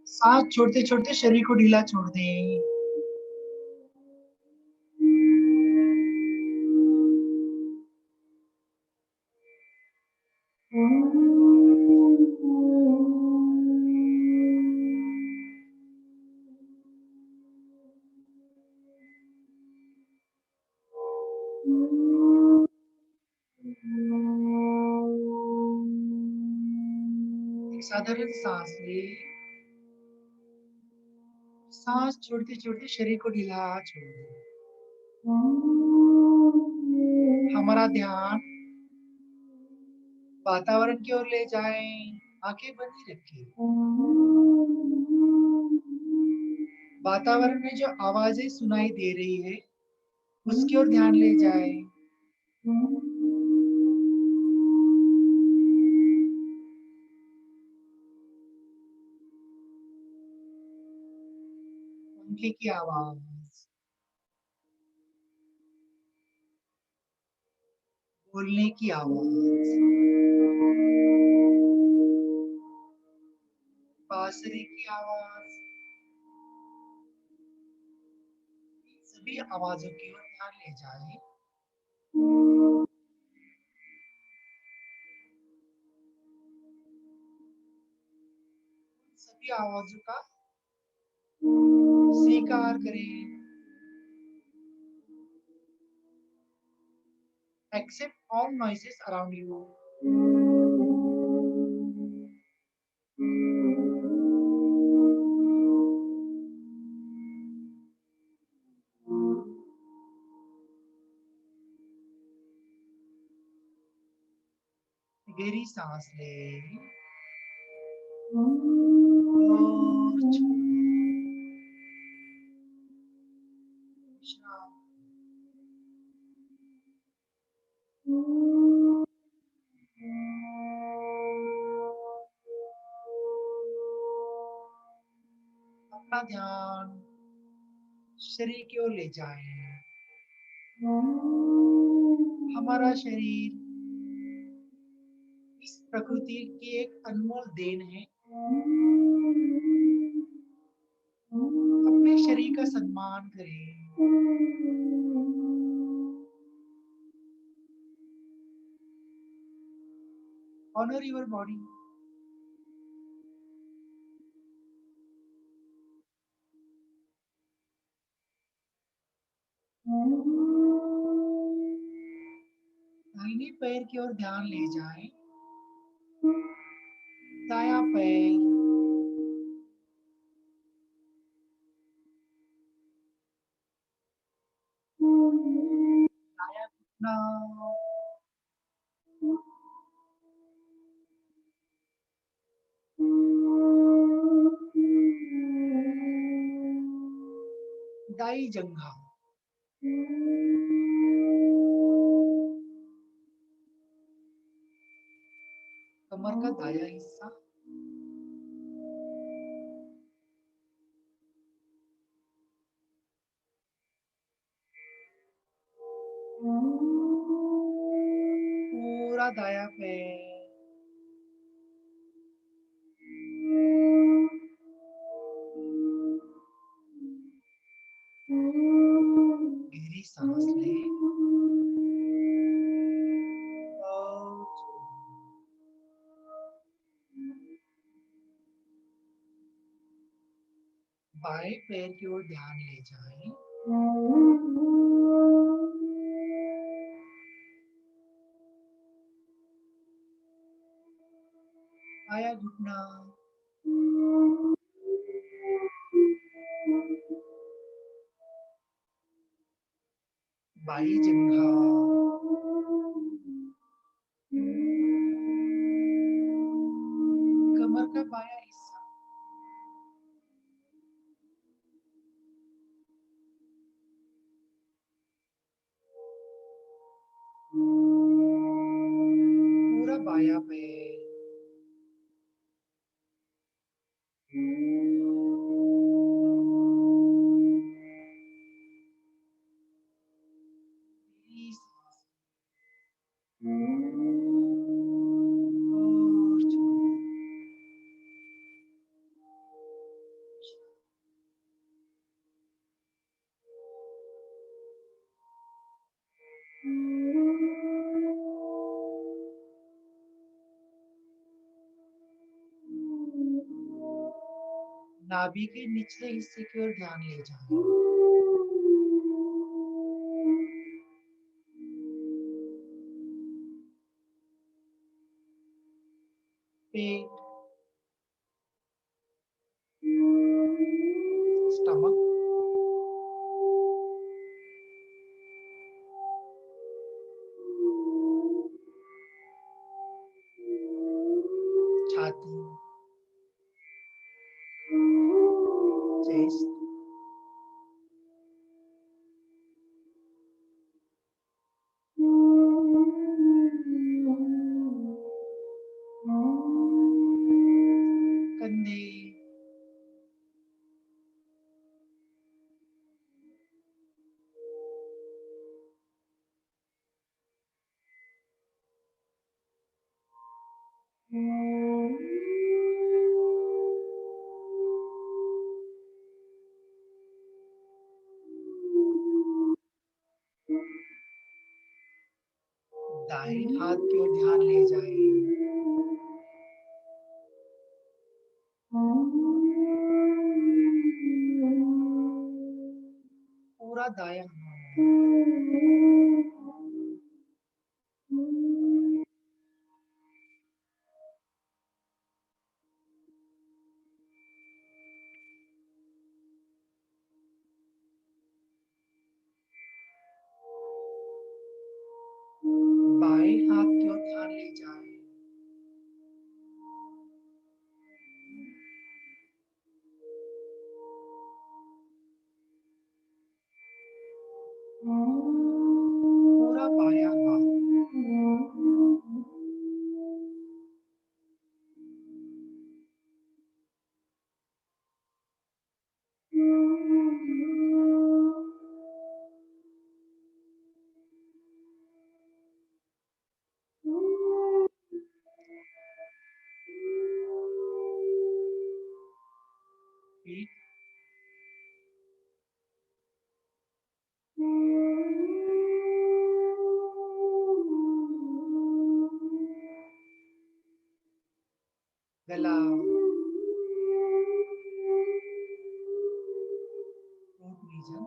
सांस छोड़ते छोड़ते शरीर को ढीला छोड़ दे। एक साधारण सांस ले। सांस छोड़ते छोड़ते शरीर को ढीला छोड़ दे। हमारा ध्यान वातावरण की ओर ले जाएं। आंखें बंद ही रखें। वातावरण में जो आवाजें सुनाई दे रही है उसकी ओर ध्यान ले जाएं। पंखे की आवाज, बोलने की आवाज, बांसुरी की आवाज, सभी आवाजों की ओर ध्यान ले जाएं। सभी आवाजों का स्वीकार करें। Accept all noises around you. गहरी सांस ले और छोड़। विश्राम। अपना ध्यान शरीर की ओर ले जाएं। हमारा शरीर इस प्रकृति की एक अनमोल देन है। अपने शरीर का सम्मान करें। Honor your body. दाहिने पैर की ओर ध्यान ले जाएं। दायां पैर, दायां घुटना, दाई जंघा, कमर का दायां हिस्सा, पूरा दायां पैर, बाएं पैर की ओर ध्यान ले जाएं। बायां घुटना, बाई जंघा, कमर का बायां हिस्सा, पूरा बायां पैर, पीली सांस, और छोड़ो। नाभि के निचले हिस्से की ओर ध्यान ले जाएं। पेट, स्टमक, छाती, चेस्ट, कंधे, दाहिने हाथ की ओर ध्यान ले जाएं। पूरा दायां हाथ, बाएं हाथ की ओर ध्यान ले जाएं। पूरा बायां हाथ, पीठ, गला, रूट रीजन,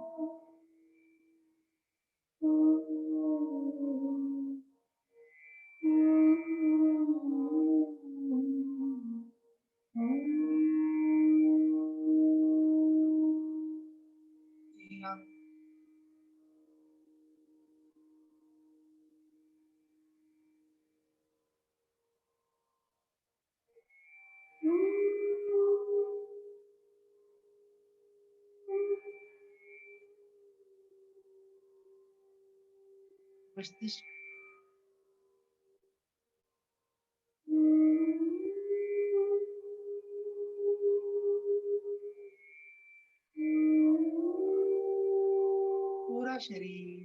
सीना, मस्तिष्क, पूरा शरीर,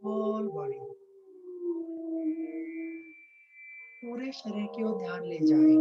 होल बॉडी, पूरे शरीर की ओर ध्यान ले जाएं।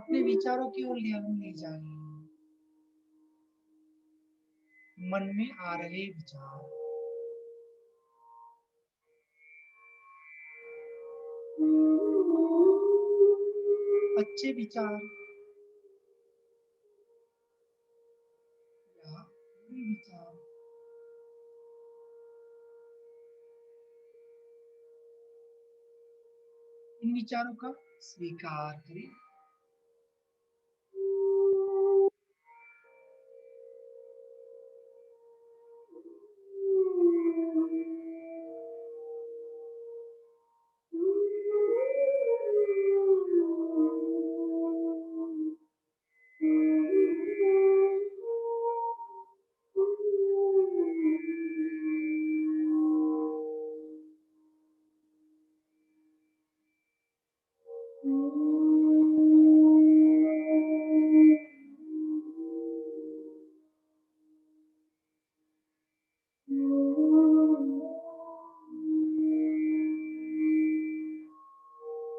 अपने विचारों की ओर ध्यान ले जाएं। मन में आ रहे विचार अच्छे विचार या बुरे विचार, इन विचारों का स्वीकार करें।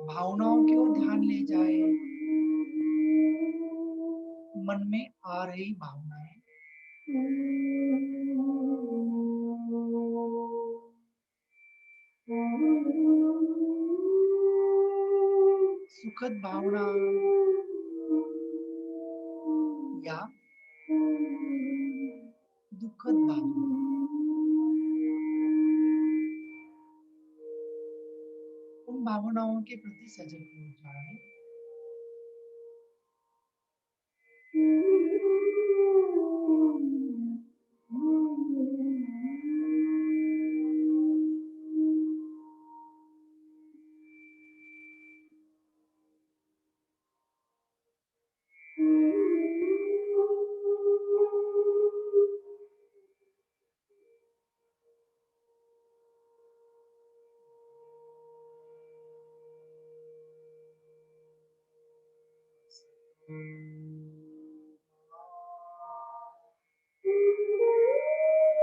भावनाओं की ओर ध्यान ले जाए। मन में आ रही भावनाएं सुखद भावना या दुखद भावना, उन भावनाओं के प्रति सजग हो जाए।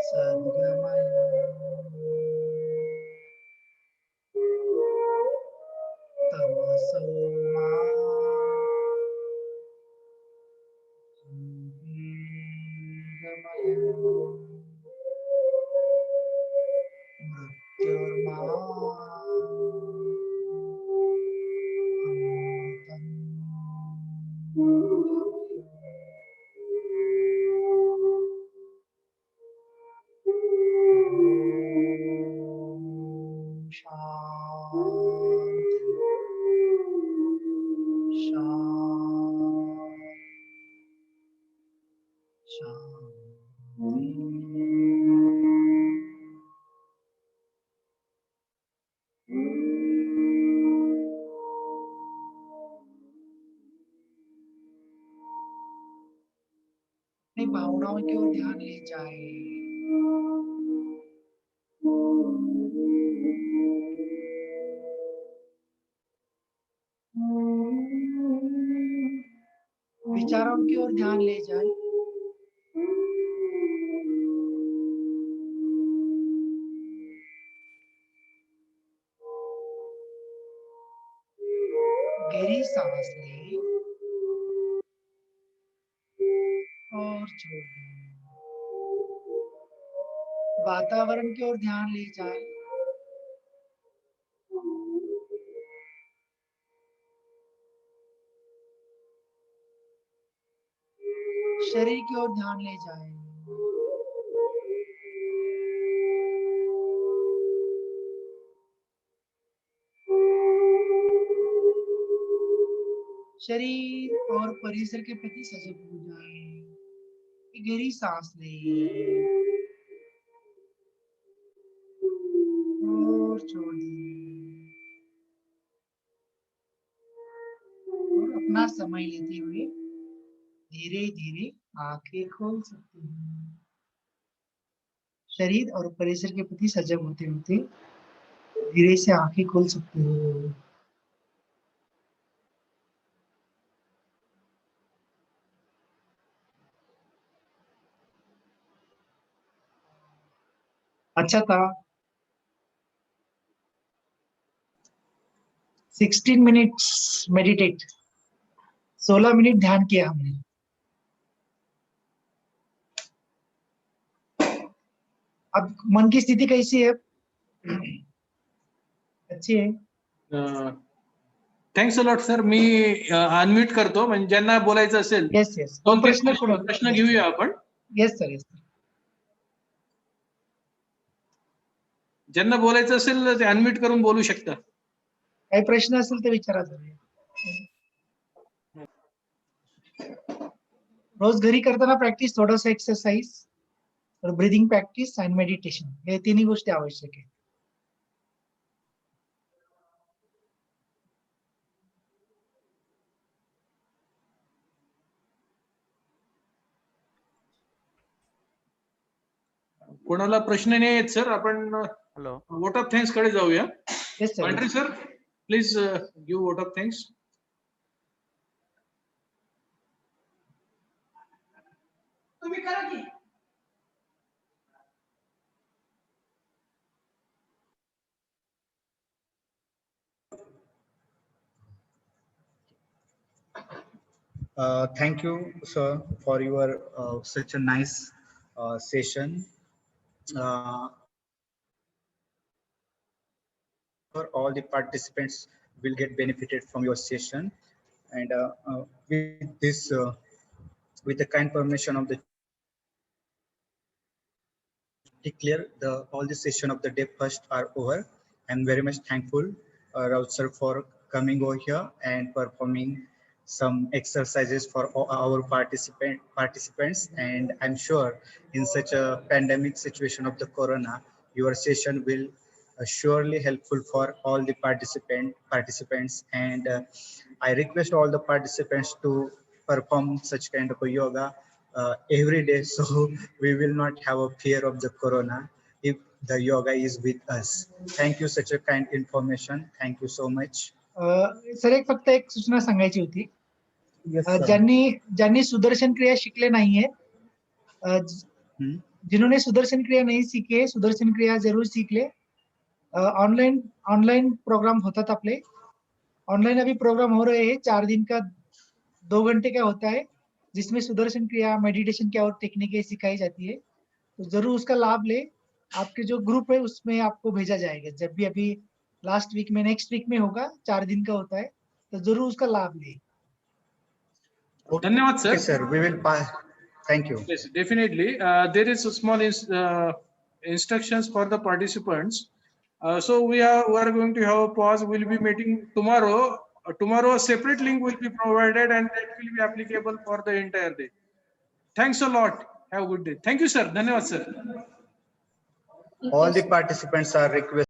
सद्गमय तमसो मा ज्योतिर्गमय मृत्युर्मा अमृतम् शांति अपनी भावनाओं की ओर ध्यान ले जाए। विचारों की ओर ध्यान ले जाए। गहरी सांस ले और छोड़ दें। वातावरण की ओर ध्यान ले जाए। शरीर की ओर ध्यान ले जाए। शरीर और परिसर के प्रति सजग हो जाए। एक गहरी सांस ले और छोड़ दें। और अपना समय लेते हुए धीरे धीरे आंखें खोल सकते हैं। शरीर और परिसर के प्रति सजग होते होते धीरे से आंखें खोल सकते हो। अच्छा था। 16 minutes meditate. 16 मिनट ध्यान किया हमने। अब मन की स्थिति कैसी है? अच्छी है। Thanks a lot sir. Me unmute करतो, म्हणजे ज्यांना बोलायचं असेल येस येस, दोन तीन प्रश्न प्रश्न घेऊया आपण. Yes sir, yes. ज्यांना बोलायचं असेल ते अनम्यूट करून बोलू शकता. काही प्रश्न असेल तर विचारा तुम्ही. रोज घरी करताना प्रॅक्टिस, थोडंसं एक्सरसाइज, ब्रीदिंग प्रॅक्टिस आणि मेडिटेशन, हे तिन्ही गोष्टी आवश्यक आहे. कोणाला प्रश्न नाही आहेत सर, आपण हॅलो. वोट ऑफ थँक्स कडे जाऊया. Yes sir. Pandhare sir, please give vote of thanks. तुम्ही करा की. Thank you, sir, for your such a nice session. For all the participants will get benefited from your session, and with this, with the kind permission of the declare the all the session of the day first are over. I'm very much thankful, Raut sir, for coming over here and performing some exercises for our participants. And I'm sure in such a pandemic situation of the corona, your session will surely helpful for all the participants. And I request all the participants to perform such kind of a yoga every day, so we will not have a fear of the corona if the yoga is with us. Thank you, such a kind information. Thank you so much. Sir, एक फक्त एक सूचना सांगायची होती. Yes, sir. ज्यांनी सुदर्शन क्रिया शिकले नाहीये, जिन्होंने सुदर्शन क्रिया नहीं सीखे, सुदर्शन क्रिया जरूर सीख ले. ऑनलाइन प्रोग्राम होतात आपले. ऑनलाइन अभी प्रोग्राम हो रहे हैं, 4 दिन का 2 घंटे का होता है, जिसमें सुदर्शन क्रिया, मेडिटेशन की और टेक्निकें सिखाई जाती है. तो जरूर उसका लाभ ले. आपके जो ग्रुप है उसमें आपको भेजा जाएगा. जब भी अभी लास्ट वीक में, नेक्स्ट वीक में होगा, 4 दिन का होता है, तो जरूर उसका लाभ ले. धन्यवाद sir. Okay, sir, we will pass. Thank you. Yes, definitely. There is a small instructions for the participants. So we are going to have a pause. We'll be meeting tomorrow. Tomorrow a separate link will be provided and that will be applicable for the entire day. Thanks a lot. Have a good day. Thank you, sir. Dhanyawad, sir. All the participants are requested